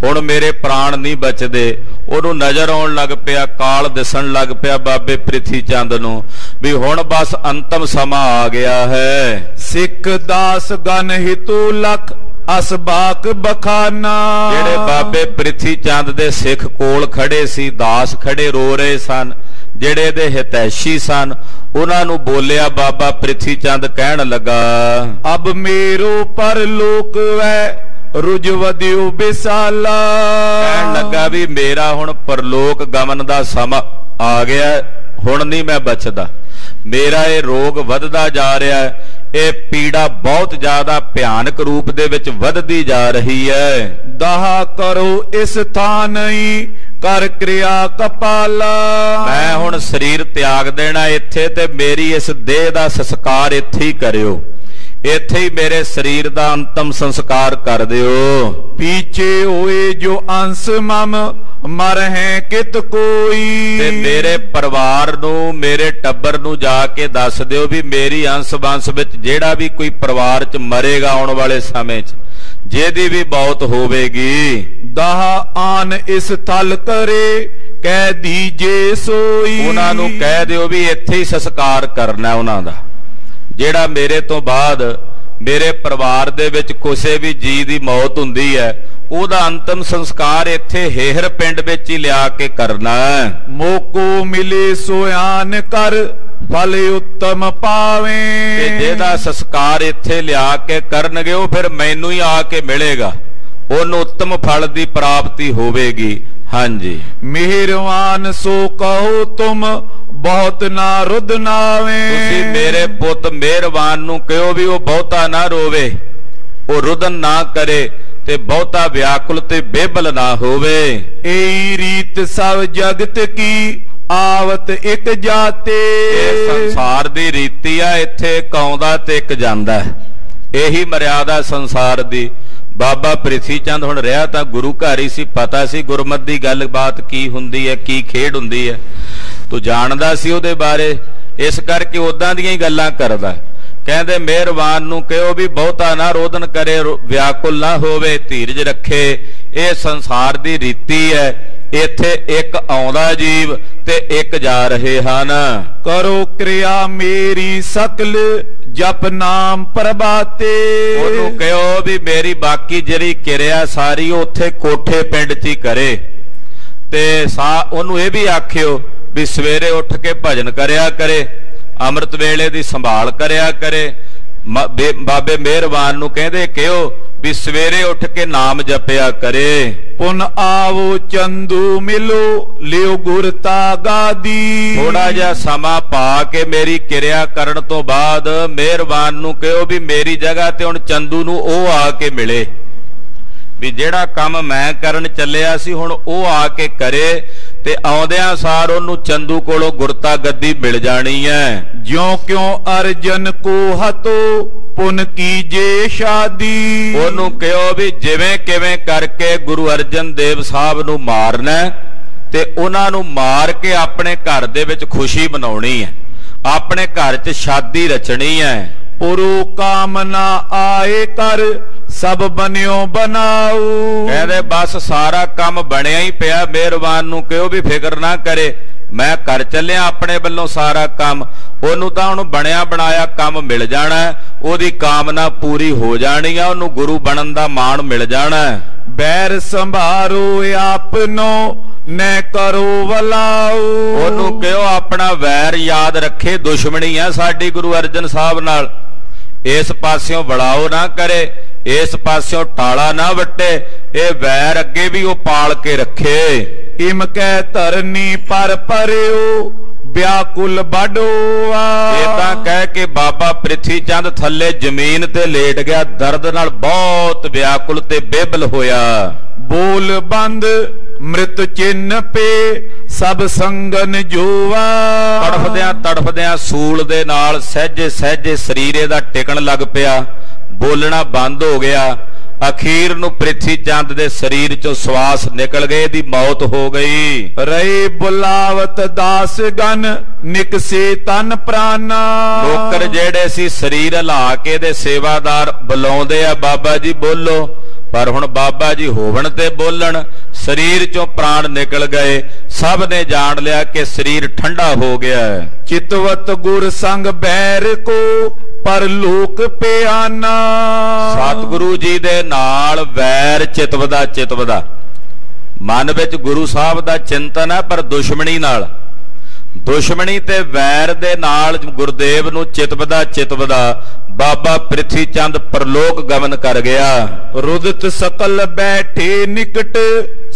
ਹੁਣ ਮੇਰੇ ਪ੍ਰਾਣ ਨਹੀਂ ਬਚਦੇ। ਉਹਨੂੰ ਨਜ਼ਰ ਆਉਣ ਲੱਗ ਪਿਆ, ਕਾਲ ਦਿਸਣ ਲੱਗ ਪਿਆ ਬਾਬੇ ਪ੍ਰਿਥੀ ਚੰਦ ਨੂੰ ਵੀ ਹੁਣ ਬਸ ਅੰਤਮ ਸਮਾਂ ਆ ਗਿਆ ਹੈ। ਸਿੱਖ ਦਾਸ ਗਨ ਹਿਤੂ ਲਖ ਅਸਬਾਕ ਬਖਾਨਾ। ਜਿਹੜੇ ਬਾਬੇ ਪ੍ਰਿਥੀ ਚੰਦ ਦੇ ਸਿੱਖ ਕੋਲ ਖੜੇ ਸੀ, ਦਾਸ ਖੜੇ ਰੋ ਰਹੇ ਸਨ, ਜਿਹੜੇ ਇਹਦੇ ਹਿਤੈਸ਼ੀ ਸਨ, ਉਹਨਾਂ ਨੂੰ ਬੋਲਿਆ ਬਾਬਾ ਪ੍ਰਿਥੀ ਚੰਦ ਕਹਿਣ ਲੱਗਾ, ਅਬ ਮੇਰੋ ਪਰਲੋਕ ਵੈ ਰੁਜਵਦਿਓ ਬਿਸਾਲਾ। ਕਹਿਣ ਲੱਗਾ ਵੀ ਮੇਰਾ ਹੁਣ ਪਰਲੋਕ ਗਮਨ ਦਾ ਸਮਾਂ ਆ ਗਿਆ, ਹੁਣ ਨਹੀਂ ਮੈਂ ਬਚਦਾ, ਮੇਰਾ ਇਹ ਰੋਗ ਵੱਧਦਾ ਜਾ ਰਿਹਾ ਹੈ, ਇਹ ਪੀੜਾ ਬਹੁਤ ਜ਼ਿਆਦਾ ਭਿਆਨਕ ਰੂਪ ਦੇ ਵਿੱਚ ਵੱਧਦੀ ਜਾ ਰਹੀ ਹੈ। ਦਾਹ ਕਰੋ ਇਸ ਥਾਨਈ ਕਰ ਕਿਰਿਆ ਕਪਾਲਾ। ਮੈਂ ਹੁਣ ਸਰੀਰ ਤਿਆਗ ਦੇਣਾ ਇੱਥੇ, ਤੇ ਮੇਰੀ ਇਸ ਦੇਹ ਦਾ ਸੰਸਕਾਰ ਇੱਥੇ ਹੀ ਕਰਿਓ, ਇੱਥੇ ਹੀ ਮੇਰੇ ਸਰੀਰ ਦਾ ਅੰਤਮ ਸੰਸਕਾਰ ਕਰ ਦਿਓ। ਪੀਛੇ ਹੋਏ ਜੋ ਅੰਸ ਮਮ ਮਰ ਹੈ ਕਿਤ ਕੋਈ। ਤੇ ਮੇਰੇ ਪਰਿਵਾਰ ਨੂੰ, ਮੇਰੇ ਟੱਬਰ ਨੂੰ ਜਾ ਕੇ ਦੱਸ ਦਿਓ ਵੀ ਮੇਰੀ ਅੰਸ ਬੰਸ ਵਿੱਚ ਜਿਹੜਾ ਵੀ ਕੋਈ ਪਰਿਵਾਰ 'ਚ ਮਰੇਗਾ ਆਉਣ ਵਾਲੇ ਸਮੇਂ 'ਚ, ਜਿਹਦੀ ਵੀ ਮੌਤ ਹੋਵੇਗੀ, ਦਾਹ ਆਨ ਇਸ ਥਲ ਕਰੇ ਕਹਿ ਦੀਜੇ ਸੋਈ। ਉਹਨਾਂ ਨੂੰ ਕਹਿ ਦਿਓ ਵੀ ਇੱਥੇ ਹੀ ਸੰਸਕਾਰ ਕਰਨਾ ਉਹਨਾਂ ਦਾ, ਜਿਹੜਾ ਮੇਰੇ ਤੋਂ ਬਾਅਦ ਮੇਰੇ ਪਰਿਵਾਰ ਦੇ ਵਿੱਚ ਕਿਸੇ ਵੀ ਜੀ ਦੀ ਮੌਤ ਹੁੰਦੀ ਹੈ ਉਹਦਾ ਅੰਤਮ ਸੰਸਕਾਰ ਇੱਥੇ ਹੇਹਰ ਪਿੰਡ ਵਿੱਚ ਹੀ ਲਿਆ ਕੇ ਕਰਨਾ। ਮੋਕੋ ਮਿਲੇ ਸੋਆਨ ਕਰ ਫਲ ਉੱਤਮ ਪਾਵੇ। ਤੇ ਜਿਹਦਾ ਸੰਸਕਾਰ ਇੱਥੇ ਲਿਆ ਕੇ ਕਰਨਗੇ ਉਹ ਫਿਰ ਮੈਨੂੰ ਹੀ ਆ ਕੇ ਮਿਲੇਗਾ, ਉਹਨੂੰ ਉੱਤਮ ਫਲ ਦੀ ਪ੍ਰਾਪਤੀ ਹੋਵੇਗੀ। ਹਾਂਜੀ। ਮਿਹਰਵਾਨ ਸੋ ਕਹੋ ਤੁਮ ਬਹੁਤ ਨਾ ਰੁੱਧ ਨਾਵੇ। ਤੁਸੀਂ ਮੇਰੇ ਪੁੱਤ ਮਿਹਰਵਾਨ ਨੂੰ ਕਹੋ ਵੀ ਉਹ ਬਹੁਤਾ ਨਾ ਰੋਵੇ, ਉਹ ਰੁਦਨ ਨਾ ਕਰੇ ਤੇ ਬਹੁਤਾ ਵਿਆਕੁਲ ਤੇ ਬੇਬਲ ਨਾ ਹੋਵੇ। ਏਈ ਰੀਤ ਸਭ ਜਗਤ ਕੀ ਆਵਤ ਇੱਕ ਜਾਤੇ। ਇਹ ਸੰਸਾਰ ਦੀ ਰੀਤੀ ਆ, ਇੱਥੇ ਇੱਕ ਆਉਂਦਾ ਤੇ ਇੱਕ ਜਾਂਦਾ, ਇਹੀ ਮਰਿਆਦਾ ਸੰਸਾਰ ਦੀ। ਬਾਬਾ ਪ੍ਰਿਥੀ ਚੰਦ ਹੁਣ ਰਿਹਾ ਤਾਂ ਗੁਰੂ ਘਰ ਹੀ ਸੀ, ਪਤਾ ਸੀ ਗੁਰਮਤ ਦੀ ਗੱਲਬਾਤ ਕੀ ਹੁੰਦੀ ਹੈ, ਕੀ ਖੇਡ ਹੁੰਦੀ ਹੈ, ਤੂੰ ਜਾਣਦਾ ਸੀ ਉਹਦੇ ਬਾਰੇ, ਇਸ ਕਰਕੇ ਉਦਾਂ ਦੀਆਂ ਹੀ ਗੱਲਾਂ ਕਰਦਾ। ਕਹਿੰਦੇ ਮਿਹਰਬਾਨ ਨੂੰ ਕਹੋ ਵੀ ਬਹੁਤਾ ਨਾ ਰੋਦਨ ਕਰੇ, ਵਿਆਕੁਲ ਨਾ ਹੋਵੇ, ਧੀਰਜ ਰੱਖੇ। ਇਹ ਸੰਸਾਰ ਦੀ ਰੀਤੀ ਹੈ, ਇੱਥੇ ਇੱਕ ਆਉਂਦਾ ਜੀਵ ਤੇ ਇੱਕ ਜਾ ਰਹੇ ਹਨ। ਕਰੋ ਕਿਰਿਆ ਮੇਰੀ ਸਕਲ ਜਪ ਨਾਮ ਪ੍ਰਭਾਤੇ। ਉਹਨੂੰ ਕਹੋ ਵੀ ਮੇਰੀ ਬਾਕੀ ਜਿਹੜੀ ਕਿਰਿਆ ਸਾਰੀ ਉੱਥੇ ਕੋਠੇ ਪਿੰਡ 'ਚ ਹੀ ਕਰੇ, ਤੇ ਉਹਨੂੰ ਇਹ ਵੀ ਆਖਿਓ ਵੀ ਸਵੇਰੇ ਉੱਠ ਕੇ ਭਜਨ ਕਰਿਆ ਕਰੇ, ਅੰਮ੍ਰਿਤ ਵੇਲੇ ਦੀ ਸੰਭਾਲ ਕਰਿਆ ਕਰੇ। ਬਾਬੇ ਮਿਹਰਬਾਨ ਨੂੰ ਕਹਿੰਦੇ ਕਿਹੋ ਵੀ ਸਵੇਰੇ ਉੱਠ ਕੇ ਨਾਮ ਜਪਿਆ ਕਰੇ। ਪੁਨ ਆਵੋ ਚੰਦੂ ਮਿਲੋ ਲਿਓ ਗੁਰਤਾ ਗਾਦੀ। ਥੋੜਾ ਜਿਹਾ ਸਮਾਂ ਪਾ ਕੇ ਮੇਰੀ ਕਿਰਿਆ ਕਰਨ ਤੋਂ ਬਾਅਦ ਮਿਹਰਬਾਨ ਨੂੰ ਕਹੋ ਵੀ ਮੇਰੀ ਜਗ੍ਹਾ ਤੇ ਹੁਣ ਚੰਦੂ ਨੂੰ ਉਹ ਆ ਕੇ ਮਿਲੇ, ਵੀ ਜਿਹੜਾ ਕੰਮ ਮੈਂ ਕਰਨ ਚੱਲਿਆ ਸੀ ਹੁਣ ਉਹ ਆ ਕੇ ਕਰੇ, ਤੇ ਆਉਂਦਿਆਂ ਸਾਰ ਉਹਨੂੰ ਚੰਦੂ ਕੋਲੋਂ ਗੁਰਤਾ ਗੱਦੀ ਮਿਲ ਜਾਣੀ ਹੈ। ਜਿਉਂ ਕਿਉਂ ਅਰਜਨ ਕੋ ਹਤੋ ਪੁਨ ਕੀਜੇ ਸ਼ਾਦੀ। ਉਹਨੂੰ ਕਹੋ ਵੀ ਜਿਵੇਂ ਕਿਵੇਂ ਕਰਕੇ ਗੁਰੂ ਅਰਜਨ ਦੇਵ ਸਾਹਿਬ ਨੂੰ ਮਾਰਨਾ ਤੇ ਉਹਨਾਂ ਨੂੰ ਮਾਰ ਕੇ ਆਪਣੇ ਘਰ ਦੇ ਵਿੱਚ ਖੁਸ਼ੀ ਮਨਾਉਣੀ ਹੈ, ਆਪਣੇ ਘਰ 'ਚ ਸ਼ਾਦੀ ਰਚਣੀ ਹੈ। ਪੁਰੂ ਕਾਮਨਾ ਆਏ ਕਰ ਸਭ ਬਨਿਓ ਬਣਾਉ। ਕਹਿੰਦੇ ਬਸ ਸਾਰਾ ਕੰਮ ਬਣਿਆ ਹੀ ਪਿਆ, ਮਿਹਰਬਾਨ ਨੂੰ ਕਹੋ ਵੀ ਫਿਕਰ ਨਾ ਕਰੇ, ਮੈਂ ਕਰ ਚੱਲਿਆ ਆਪਣੇ ਵੱਲੋਂ ਸਾਰਾ ਕੰਮ। ਉਹਨੂੰ ਤਾਂ ਹੁਣ ਬਣਿਆ ਬਣਾਇਆ ਕੰਮ ਮਿਲ ਜਾਣਾ, ਉਹਦੀ ਕਾਮਨਾ ਪੂਰੀ ਹੋ ਜਾਣੀ ਆ, ਉਹਨੂੰ ਗੁਰੂ ਬਣਨ ਦਾ ਮਾਣ ਮਿਲ ਜਾਣਾ। ਬੈਰ ਸੰਭਾਰੋ ਆਪਨੋ ਨੈ ਕਰੋ ਵਲਾਉ। ਉਹਨੂੰ ਕਹੋ ਆਪਣਾ ਵੈਰ ਯਾਦ ਰੱਖੇ, ਦੁਸ਼ਮਣੀ ਆ ਸਾਡੀ ਗੁਰੂ ਅਰਜਨ ਸਾਹਿਬ ਨਾਲ, ਇਸ ਪਾਸਿਓਂ ਵਲਾਓ ਨਾ ਕਰੇ, ਇਸ ਪਾਸਿਓਂ ਟਾਲਾ ਨਾ ਵੱਟੇ, ਇਹ ਵੈਰ ਅੱਗੇ ਵੀ ਉਹ ਪਾਲ ਕੇ ਰੱਖੇ। ਇਮ ਕਹਿ ਧਰਨੀ ਪਰ ਪਰਿਓ ਵਿਆਕੁਲ ਬਾਡੋਆ। ਇਹ ਤਾਂ ਕਹਿ ਕੇ ਬਾਬਾ ਪ੍ਰਿਥੀ ਚੰਦ ਥੱਲੇ ਜ਼ਮੀਨ ਤੇ ਲੇਟ ਗਿਆ, ਦਰਦ ਨਾਲ ਬਹੁਤ ਵਿਆਕੁਲ ਤੇ ਬੇਬਲ ਹੋਇਆ। ਬੋਲ ਬੰਦ ਮ੍ਰਿਤ ਚਿੰਨ ਪੇ ਸਭ ਸੰਗਨ ਜੋਵਾ। ਤੜਫਦਿਆਂ ਤੜਫਦਿਆਂ ਸੂਲ ਦੇ ਨਾਲ ਸਹਿਜੇ ਸਹਿਜੇ ਸਰੀਰੇ ਦਾ ਟਿਕਣ ਲੱਗ ਪਿਆ, ਬੋਲਣਾ ਬੰਦ ਹੋ ਗਿਆ। ਅਖੀਰ ਨੂੰ ਪ੍ਰਿਥੀ ਚੰਦ ਦੇ ਸਰੀਰ ਚੋਂ ਸਵਾਸ ਨਿਕਲ ਗਏ, ਦੀ ਮੌਤ ਹੋ ਗਈ। ਰਹੇ ਬੁਲਾਵਤ ਦਾਸ ਗਨ ਨਿਕਸੇ ਤਨ ਪ੍ਰਾਨਾ। ਨੌਕਰ ਜਿਹੜੇ ਸੀ ਸਰੀਰ ਹਿਲਾ ਕੇ ਦੇ ਸੇਵਾਦਾਰ ਬੁਲਾਉਂਦੇ ਆ ਬਾਬਾ ਜੀ ਬੋਲੋ, ਪਰ ਹੁਣ ਬਾਬਾ ਜੀ ਹੋਵਣ ਤੇ ਬੋਲਣ, ਸਰੀਰ ਚੋਂ ਪ੍ਰਾਣ ਨਿਕਲ ਗਏ। ਸਭ ਨੇ ਜਾਣ ਲਿਆ ਕਿ ਸਰੀਰ ਠੰਡਾ ਹੋ ਗਿਆ। ਚਿਤਵਤ ਗੁਰ ਸੰਗ ਬੈਰ ਕੋ ਪਰ ਲੋਕ ਪਿਆਨਾ। ਸਤਿਗੁਰੂ ਜੀ ਦੇ ਨਾਲ ਵੈਰ ਚਿਤਵਦਾ ਮਨ ਵਿੱਚ ਗੁਰੂ ਸਾਹਿਬ ਦਾ ਚਿੰਤਨ ਹੈ, ਪਰ ਦੁਸ਼ਮਣੀ ਨਾਲ, ਦੁਸ਼ਮਣੀ ਤੇ ਵੈਰ ਦੇ ਨਾਲ ਗੁਰਦੇਵ ਨੂੰ ਚਿਤਵਦਾ ਬਾਬਾ ਪ੍ਰਿਥੀ ਚੰਦ ਪਰਲੋਕ ਗਮਨ ਕਰ ਗਿਆ। ਰੁਦਤ ਸਕਲ ਬੈਠੇ ਨਿਕਟ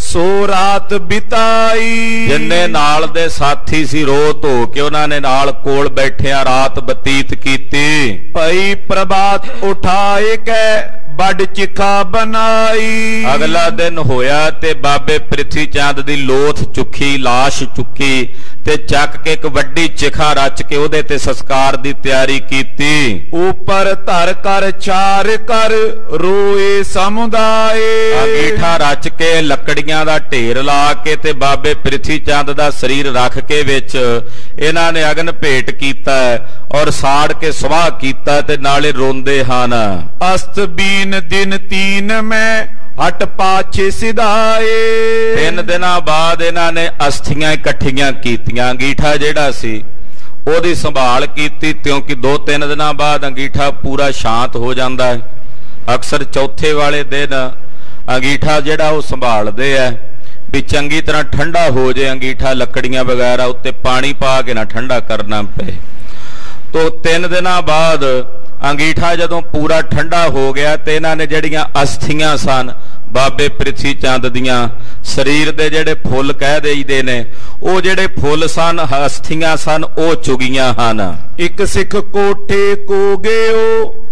ਸੋ ਰਾਤ ਬਿਤਾਈ। ਜਿੰਨੇ ਨਾਲ ਦੇ ਸਾਥੀ ਸੀ ਰੋ ਧੋ ਕੇ ਉਹਨਾਂ ਨੇ ਨਾਲ ਕੋਲ ਬੈਠਿਆਂ ਰਾਤ ਬਤੀਤ ਕੀਤੀ। ਭਈ ਪ੍ਰਭਾਤ ਉਠਾਏ ਕੈ ਵੱਡ ਚਿਖਾ ਬਣਾਈ। ਅਗਲਾ ਦਿਨ ਹੋਇਆ ਤੇ ਬਾਬੇ ਪ੍ਰਿਥੀ ਚੰਦ ਦੀ ਲੋਥ ਚੁੱਕੀ, ਲਾਸ਼ ਚੁੱਕੀ ਤੇ ਚੱਕ ਕੇ ਇੱਕ ਵੱਡੀ ਚਿਖਾ ਰਚ ਕੇ ਉਹਦੇ ਤੇ ਸੰਸਕਾਰ ਦੀ ਤਿਆਰੀ ਕੀਤੀ। ਉੱਪਰ ਧਰ ਕਰ ਚਾਰ ਕਰ ਰੋਏ ਸਮੁਦਾਏ। ਅੰਗੀਠਾ ਰਚ ਕੇ ਲੱਕੜੀਆਂ ਦਾ ਢੇਰ ਲਾ ਕੇ ਤੇ ਬਾਬੇ ਪ੍ਰਿਥੀ ਚੰਦ ਦਾ ਸਰੀਰ ਰੱਖ ਕੇ ਵਿੱਚ ਇਹਨਾਂ ਨੇ ਅਗਨ ਭੇਟ ਕੀਤਾ ਔਰ ਸਾੜ ਕੇ ਸਵਾਹ ਕੀਤਾ ਤੇ ਨਾਲੇ ਰੋਂਦੇ ਹਨ। ਅਸਤ ਬੀਨ ਦਿਨ ਤੀਨ ਮੈਂ ਹਟ ਪਾਛੇ ਸਿਧਾਏ। 3 ਦਿਨਾਂ ਬਾਅਦ ਇਹਨਾਂ ਨੇ ਅਸਥੀਆਂ ਇਕੱਠੀਆਂ ਕੀਤੀਆਂ। ਅੰਗੀਠਾ ਜਿਹੜਾ ਸੀ ਉਹਦੀ ਸੰਭਾਲ ਕੀਤੀ, ਕਿਉਂਕਿ 2-3 ਦਿਨਾਂ ਬਾਅਦ ਅੰਗੀਠਾ ਪੂਰਾ ਸ਼ਾਂਤ ਹੋ ਜਾਂਦਾ ਹੈ। ਅਕਸਰ ਚੌਥੇ ਵਾਲੇ ਦਿਨ अंगीठा जिहड़ा वो संभालते है भी चंगी तरह ठंडा हो जाए, अंगीठा लकड़ियां वगैरह उत्ते पानी पा के ना ठंडा करना पे। तो 3 दिनों बाद अंगीठा जदों पूरा ठंडा हो गया तो इन्हां ने जड़ियां अस्थियां सन बाबे प्रिथी चंद दियां शरीर दे जेड़े फुल कह देईदे ने ਉਹ ਜਿਹੜੇ फुल सन अस्थियां सन ਉਹ चुगियां ਹਨ। एक सिख कोठे को गयो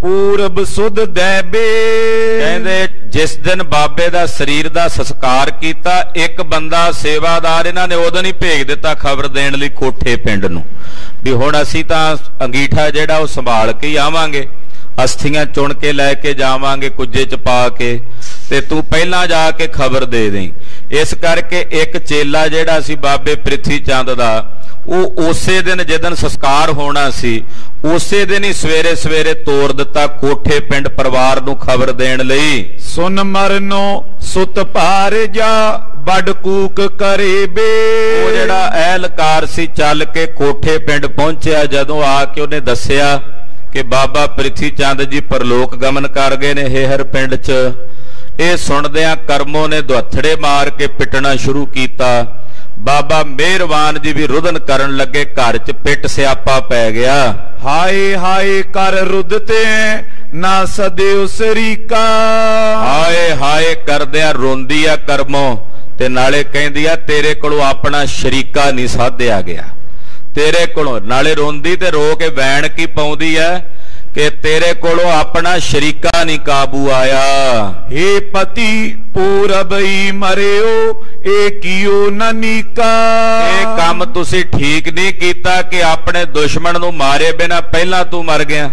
पूरब सुध दैबे। ਕਹਿੰਦੇ जिस दिन बाबे ਦਾ ਸਰੀਰ ਦਾ ਸੰਸਕਾਰ ਕੀਤਾ ਇੱਕ ਬੰਦਾ ਸੇਵਾਦਾਰ ਇਹਨਾਂ ਨੇ ਉਦੋਂ ਹੀ ਭੇਜ ਦਿੱਤਾ ਖਬਰ ਦੇਣ ਲਈ ਕੋਠੇ ਪਿੰਡ ਨੂੰ ਵੀ ਹੁਣ ਅਸੀਂ ਤਾਂ ਅੰਗੀਠਾ ਜਿਹੜਾ ਉਹ ਸੰਭਾਲ ਕੇ ਹੀ ਆਵਾਂਗੇ, अस्थियां चुन के लैके जावांगे कुजे च पा के, ते तू पहला जाके खबर दे दें। इस करके एक चेला जिहड़ा सी बाबे प्रिथी चंद दा वो उसे दिन जिदन संस्कार होना सी उसे दिन ही सवेरे सवेरे तोड़ दिता कोठे पिंड परिवार नूं खबर देण लई। सुन मरनो सुत पार जा बड़ कूक करे बे। वो जिहड़ा एहलकार सी चल के कोठे पिंड पहुंचिया, जदों आके उहने दस्सिया कि बाबा प्रिथी चंद जी परलोक गमन कर गए ने हेहर पिंड च। ਇਹ ਸੁਣਦਿਆਂ ਕਰਮੋਂ ਨੇ ਦੁਹੱਥੜੇ ਮਾਰ ਕੇ ਪਿੱਟਣਾ ਸ਼ੁਰੂ ਕੀਤਾ। ਬਾਬਾ ਮਿਹਰਬਾਨ ਜੀ ਵੀ ਰੁਦਨ ਕਰਨ ਲੱਗੇ, ਘਰ 'ਚ ਪਿੱਟ ਸਿਆਪਾ ਪੈ ਗਿਆ। ਹਾਏ ਹਾਏ ਕਰ ਰੁਦਤੇ ਨਾ ਸਦਿਓ ਸਰੀਕਾ। ਹਾਏ ਹਾਏ ਕਰਦਿਆਂ ਰੋਂਦੀ ਆ ਕਰਮੋਂ ਤੇ ਨਾਲੇ ਕਹਿੰਦੀ ਆ ਤੇਰੇ ਕੋਲੋਂ ਆਪਣਾ ਸ਼ਰੀਕਾ ਨਹੀਂ ਸਾਧਿਆ ਗਿਆ। ਤੇਰੇ ਕੋਲੋਂ ਨਾਲੇ ਰੋਂਦੀ ਤੇ ਰੋ ਕੇ ਵੈਣ ਕੀ ਪਾਉਂਦੀ ਐ कि तेरे कोलों अपना शरीका नहीं काबू आया। हे पति पूरब ही मरियो ए कियो ननीका। ये काम तुसी ठीक नहीं कीता कि अपने दुश्मन नूं मारे बिना पहला तू मर गया।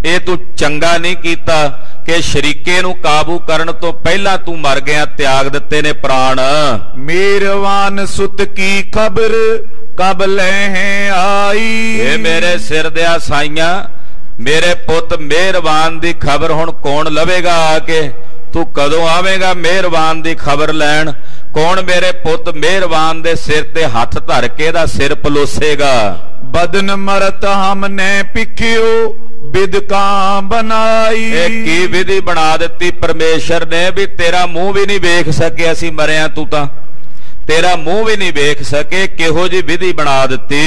ये तू चंगा नहीं कीता कि शरीके नूं काबू करन तो पहला तू मर गया, त्याग दिते ने प्राण। मेरवान सुत की खबर कब ले आई। ये मेरे सिर दिया साइयां मेरे पुत मेहरबान दी खबर हुण कौन लवेगा आके। तू कदों आवेगा मेहरबान दी खबर लैण? कौन मेरे पुत मेहरबान दे सिर ते हथ धर के दा सिर पलोसेगा? बदन मरत हमने पिखियो बिदका बनाई। की विधि बना दिती परमेश्वर ने भी तेरा मुंह भी नहीं वेख सके असी मरिया, तू तां तेरा मुंह भी नहीं वेख सके, किहो जी विधि बना दिती।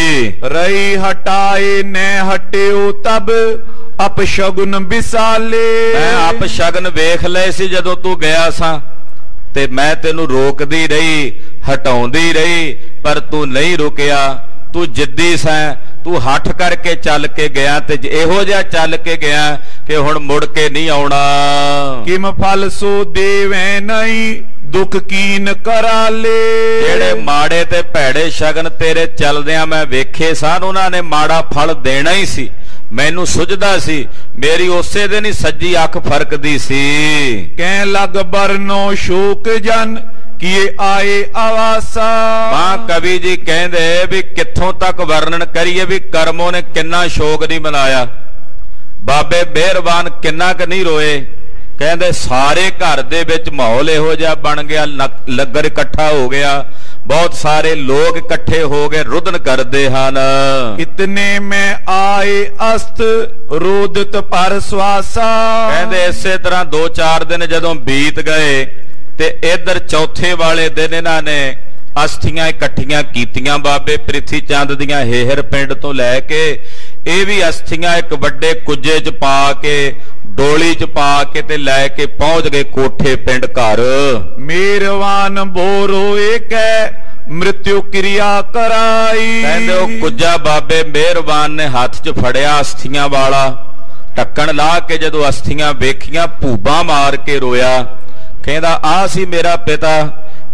रही हटाए ने हटियो तब अपशगुन विसाले। मैं अपशगन वेख ले सी जदों तू गया सा ते मैं तेनू रोकदी रही हटाउंदी रही, पर तू नहीं रुकिया। तू जिद्दी सै, तू हठ करके चल के गया ते इहो जिहा चल के गया कि हुण मुड़ के नहीं आउणा। किम फल सो देवे नहीं दुख कीन करा ले। जेड़े माड़े ते भैड़े शगन तेरे चलदियां मैं वेखे सन, उन्हां ने माड़ा फल देना ही सी। मैनू सुझदा सी, मेरी उसे दिन ही सज्जी अख फरकदी सी। कह लग बरनो शोक जन किए आए आवासा। मां कवि जी कहंदे भी कित्थों तक वर्णन करिए भी करमों ने किन्ना शोक नहीं मनाया, बाबे मेहरबान किन्ना क नहीं रोए। कहंदे सारे घर दे विच माहौल इहो जिहा बन गया, लंगर इकट्ठा हो गया, बहुत सारे लोग इकट्ठे हो गए, रुदन करदे हन। इतने में आए अस्त रोदत पर स्वासा। कहंदे इसे तरह 2-4 दिन जदों बीत गए ते इधर चौथे वाले दिन इन्हां ने अस्थियां इकट्ठियां कीतियां बाबे प्रिथी चंद दियां हेहर पिंड तो लैके। ਇਹ ਵੀ अस्थियां एक ਵੱਡੇ कुजे च पा के डोली च पा के ते लैके पहुंच गए कोठे पिंड घर। मेहरबान बोरो एक मृत्यु क्रिया कराई। कहंदे ओ कुजा बाबे मेहरबान ने हाथ च फड़िया अस्थियां वाला, ढक्कन ला के जदों अस्थियां वेखियां भूबा मार के रोया। कहंदा आ सी मेरा पिता।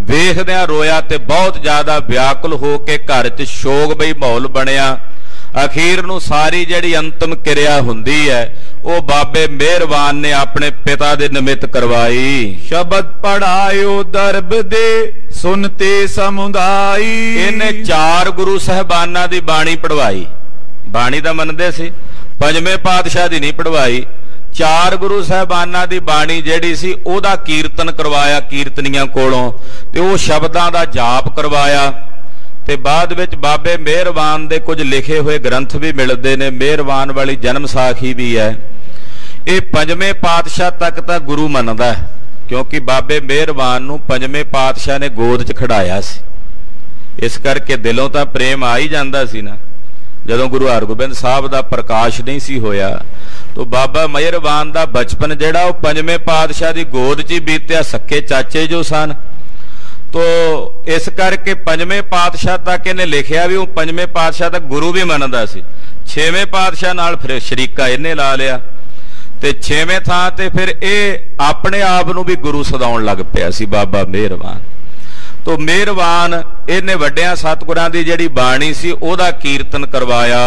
वेखदियां रोया ते बहुत ज्यादा व्याकुल हो के घर च शोक बई माहौल बनिया। अखीर नूं सारी जिहड़ी अंतिम क्रिया हुंदी है वो बाबे मेहरबान ने अपने पिता दे निमित्त करवाई। शब्द पढ़ायो दरब दे सुनते समुदाई। इन्हें 4 गुरु साहबाना दी बाणी पढ़वाई। बाणी दा मनदे सी, पंजवें पातशाह दी नहीं पढ़वाई। 4 गुरु साहबाना दी बाणी जिहड़ी सी ओदा कीर्तन करवाया कीर्तनियां कोलों, ते वो शब्दां दा जाप करवाया। ते बाद विच बाबे मेहरबान दे कुछ लिखे हुए ग्रंथ भी मिलते ने, मेहरबान वाली जन्म साखी भी है। ये पंजवें पातशाह तक तां गुरु मनदा है, क्योंकि बाबे मेहरबान नूं पंजवें पातशाह ने गोद च खड़ाया सी, इस करके दिलों तां प्रेम आ ही जांदा सी ना। जदों गुरु हरगोबिंद साहब दा प्रकाश नहीं सी होया तो बाबा मेहरबान दा बचपन जिहड़ा वो पंजवें पातशाह दी गोद च ही बीतिया, सके चाचे जो सन। तो इस करके पंजवें पातशाह तक इन्हें लिखिया भी वो पंजवें पातशाह तक गुरु भी मनदा सी, छेवें पातशाह नाल फिर शरीका इन्हें ला लिया ते छेवें थां ते फिर ये अपने आप नूं भी गुरु सदाउण लग पिया सी बाबा मेहरबान। तो मेहरबान इन्हें वड्डियां सतगुरां दी जिहड़ी बाणी सी ओदा कीर्तन करवाया।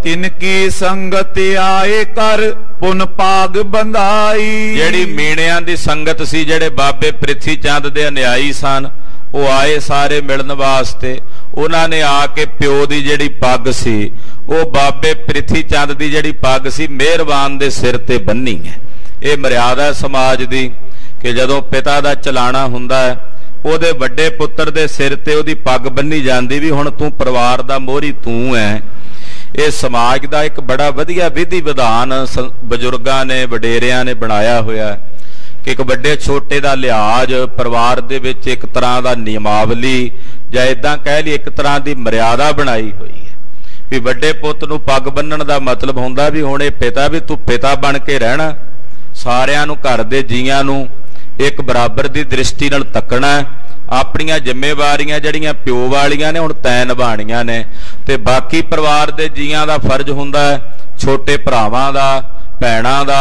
तिनकी संगत आए कर पुन पाग बंधाई। जिहड़ी मीणियां दी संगत सी, जिहड़े बाबे पृथ्वी चंद दे अन्यायी सन, वो आए सारे मिलण वास्ते। उन्होंने आके प्यो दी जिहड़ी पग सी वो बाबे पृथ्वी चंद दी जिहड़ी पग सी मेहरबान दे सिर ते बन्नी है। ये मर्यादा समाज दी कि जदों पिता दा चलाना हुंदा है ਉਹਦੇ ਵੱਡੇ ਪੁੱਤਰ ਦੇ ਸਿਰ ਤੇ ਉਹਦੀ ਪੱਗ ਬੰਨੀ ਜਾਂਦੀ ਵੀ ਹੁਣ ਤੂੰ ਪਰਿਵਾਰ ਦਾ ਮੋਹਰੀ ਤੂੰ ਹੈ। ਇਹ ਸਮਾਜ ਦਾ ਇੱਕ ਬੜਾ ਵਧੀਆ ਵਿਧੀ ਵਿਧਾਨ ਬਜ਼ੁਰਗਾਂ ਨੇ ਵਡੇਰਿਆਂ ਨੇ ਬਣਾਇਆ ਹੋਇਆ ਕਿ ਇੱਕ ਵੱਡੇ ਛੋਟੇ ਦਾ ਲਿਹਾਜ਼ ਪਰਿਵਾਰ ਦੇ ਵਿੱਚ ਇੱਕ ਤਰ੍ਹਾਂ ਦਾ ਨਿਯਮਾਵਲੀ ਜਾਂ ਇਦਾਂ ਕਹਿ ਲਈ ਇੱਕ ਤਰ੍ਹਾਂ ਦੀ ਮਰਿਆਦਾ ਬਣਾਈ ਹੋਈ ਹੈ ਵੀ ਵੱਡੇ ਪੁੱਤ ਨੂੰ ਪੱਗ ਬੰਨਣ ਦਾ ਮਤਲਬ ਹੁੰਦਾ ਵੀ ਹੁਣ ਇਹ ਪਿਤਾ ਵੀ ਤੂੰ ਪਿਤਾ ਬਣ ਕੇ ਰਹਿਣਾ, ਸਾਰਿਆਂ ਨੂੰ ਘਰ ਦੇ ਜੀਆਂ ਨੂੰ एक बराबर की दृष्टि नाल तकना, अपनियां जिम्मेवारियां जड़ियां प्यो वालियां ने हुण तैं निभाणियां ने ते बाकी परिवार दे जीआं दा फर्ज हुंदा है, छोटे भरावां दा, भैणां दा,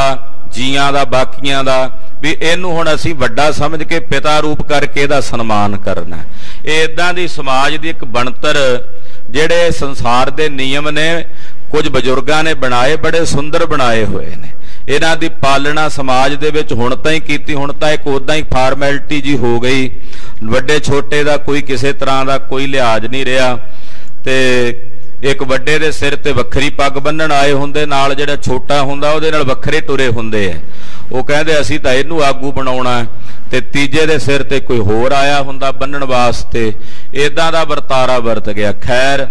जीआं दा, बाकियां दा भी इहनूं हुण असीं वड्डा समझ के पिता रूप करके इहदा सन्मान करना। इह इदां दी समाज दी एक बनतर जिहड़े संसार दे नियम ने कुछ बजुर्गां ने बनाए, बड़े सुंदर बनाए हुए ने। इन्हां दी पालना समाज दे विच हुण तां ही कीती, हुण तां एक उदां ही फार्मैलिटी जी हो गई, वड्डे छोटे दा कोई किसी तरह का कोई लिहाज नहीं रहा। ते एक वड्डे दे सिर ते वक्खरी पग बन्नण आए हुंदे, नाल जिहड़ा छोटा हुंदा उहदे नाल वक्खरे टुरे हुंदे है। वो कहंदे असीं तां इहनूं आगू बनाउणा ते तीजे दे सिर ते कोई होर आया हुंदा बन्नण वास्ते। इदां दा वरतारा वरत गया। खैर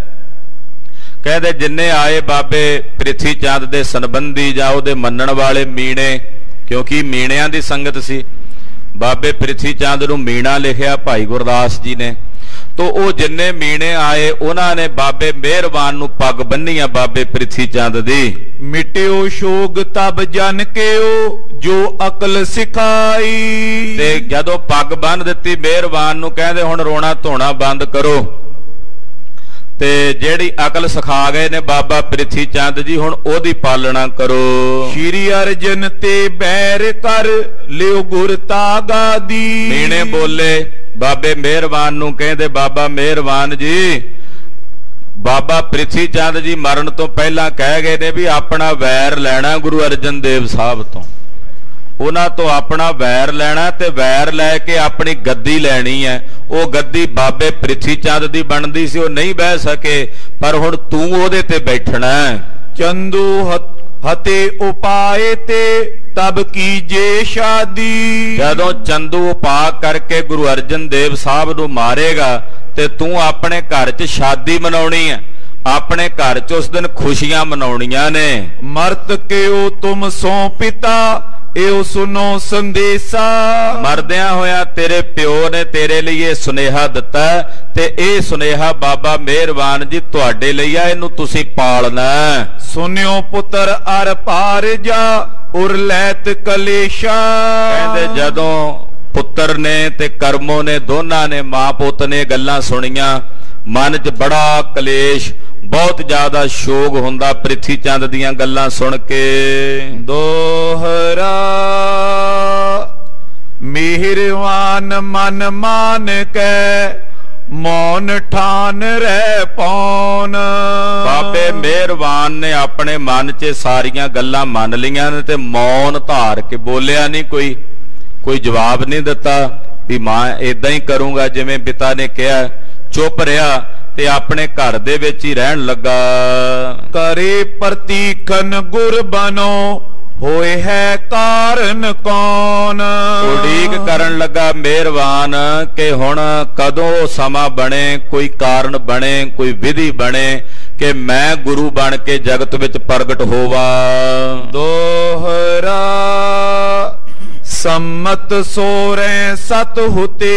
कहते जिन्ने आए बाबे पृथ्वी चंद दे संबंधी जां उहदे मन्नण वाले मीणे, क्योंकि मीणियां दी संगत सी, बाबे पृथ्वी चंद नूं मीणा लिखिया भाई गुरदास जी ने। तो वो जिन्ने मीणे आए उन्होंने बाबे मेहरबान नूं पग बन्नी आ बाबे पृथ्वी चंद दी। मिट्यो शोग तब जन के जो अकल सिखाई। ते जदों पग बन दित्ती मेहरबान नूं कहंदे हुण रोना धोना बंद करो ते जेड़ी अकल सिखा गए ने बाबा पृथ्वी चंद जी हुण ओदी पालना करो। श्री अर्जन ते बैर कर लियो गुर तागा दी। मीणे बोले बाबे मेहरबान नूं कहंदे बाबा मेहरबान जी, बाबा पृथ्वी चंद जी मरण तो पहला कह गए ने भी अपना वैर लैना गुरु अर्जन देव साहब तो, उन्हां तो अपना वैर लैना ते वैर लैके अपनी गद्दी लैनी है। वो गद्दी बाबे पृथ्वी चंद दी बनदी सी, वो नहीं बह सके, पर हुण तू ओदे ते बैठना। चंदू हते उपाए ते तब कीजे शादी। जदों चंदू उपा करके गुरु अर्जन देव साहब नूं मारेगा ते तू अपने घर च शादी मनाउणी है, अपने घर च उस दिन खुशियां मनाउणियां ने। मरत के ओ तुम सो पिता एओ सुनो संदेशा। मरदियां होया तेरे प्यो ने तेरे लिए सुनेहा दिता ते ए सुनेहा बाबा मेहरबान जी तुहाडे लई आ, इहनूं तुसीं पालना। सुनियो पुत्र अर पार जा उर लैत कलेशा। कहंदे जदों पुत्र ने ते कर्मों ने दोनां ने मां पुत ने गल्लां सुणियां, मन च बड़ा कलेश बहुत ज्यादा शोक हुंदा पृथ्वी चंद दियां गल्लां सुन के। दोहरा मेहरबान मन मान के मौन ठान रह पौन। बाबे मेहरबान ने अपने मन च सारियां गल्लां मान लियां ने ते मौन धार के बोलिया नहीं, कोई जवाब नहीं दिता भी मां इदां ही करूंगा जिवें पिता ने कहा। चुप रहा ते अपने घर दे विच ही रहन लगा। करे प्रतीखन गुर बनो होए है कारण कौन। उड़ीक करन लगा मेहरबान के हुण कदों समा बने, कोई कारण बने, कोई विधि बने कि मैं गुरु बन के जगत विच प्रगट होवा। दोहरा सम्मत सोरे सत होते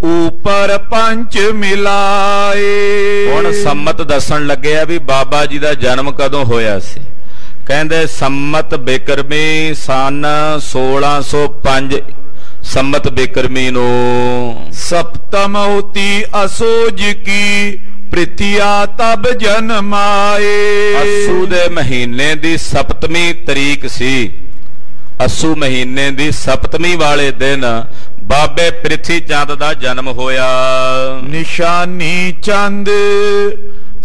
ऊपर पंच मिलाए। हुण सम्मत दसन लगे भी बाबा जी का जन्म कदों होया सी। कहंदे सम्मत बिक्रमी सन 1605 सम्मत बिक्रमी नो सप्तम होती असोज की प्रीतिया तब जन्माए। असू दे महीने दी सप्तमी तरीक सी। असू महीने दी सप्तमी वाले दिन बाबे प्रिथी चंद दा जन्म होया। निशानी चंद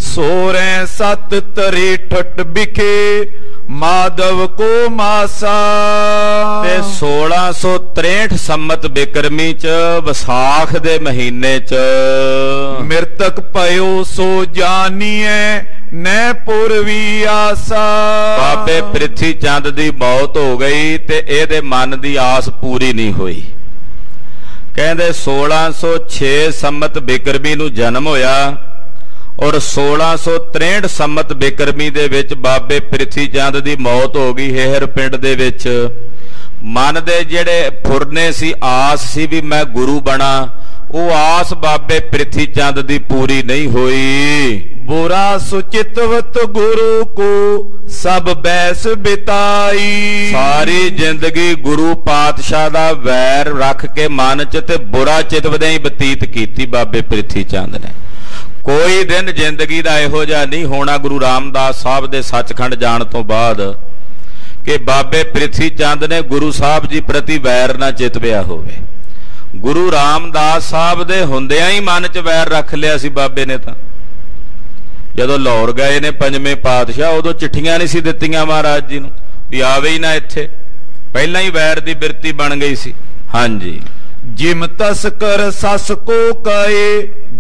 सोरे सत तरे ठट बिखे माधव को मासा। ते 1663 सम्मत बिक्रमी च विसाख दे महीने च मृतक पयो सो जानिए न पूर्वी आसा। बाबे प्रिथी चंद दी मौत हो गई ते एदे मन दी आस पूरी नहीं हुई। कहंदे 1606 सम्मत बिक्रमी नूं जन्म होया और 1663 सम्मत बिक्रमी दे विच बाबे प्रिथी चंद दी मौत हो गई। हेहर पिंड दे विच मन दे जेड़े फुरने सी आस सी भी मैं गुरु बना, वो आस बाबे प्रिथी चंद दी पूरी नहीं हुई। बुरा सुचितवत गुरु को सब बैस बिताई। सारी जिंदगी गुरु पातशाह दा वैर रख के मन च ते बुरा चितवदे ही बतीत कीती बाबे प्रिथी चंद ने। कोई दिन जिंदगी दा इहो जिहा नहीं होना गुरु रामदास साहब दे सचखंड जाण तो बाद कि बाबे प्रिथी चंद ने गुरु साहब जी प्रति वैर ना चितविया होवे। गुरु रामदास साहब दे हुंदियां ही मन च वैर रख लिया सी बाबे ने। तां जदों लाहौर गए ने पंजवें पातशाह उदों चिट्ठियां नहीं सी दित्तियां महाराज जी नूं भी आवे ही ना इत्थे, पहलां ही वैर दी बिरती बन गई सी। हाँ जी। जिम तस्कर सस को कहे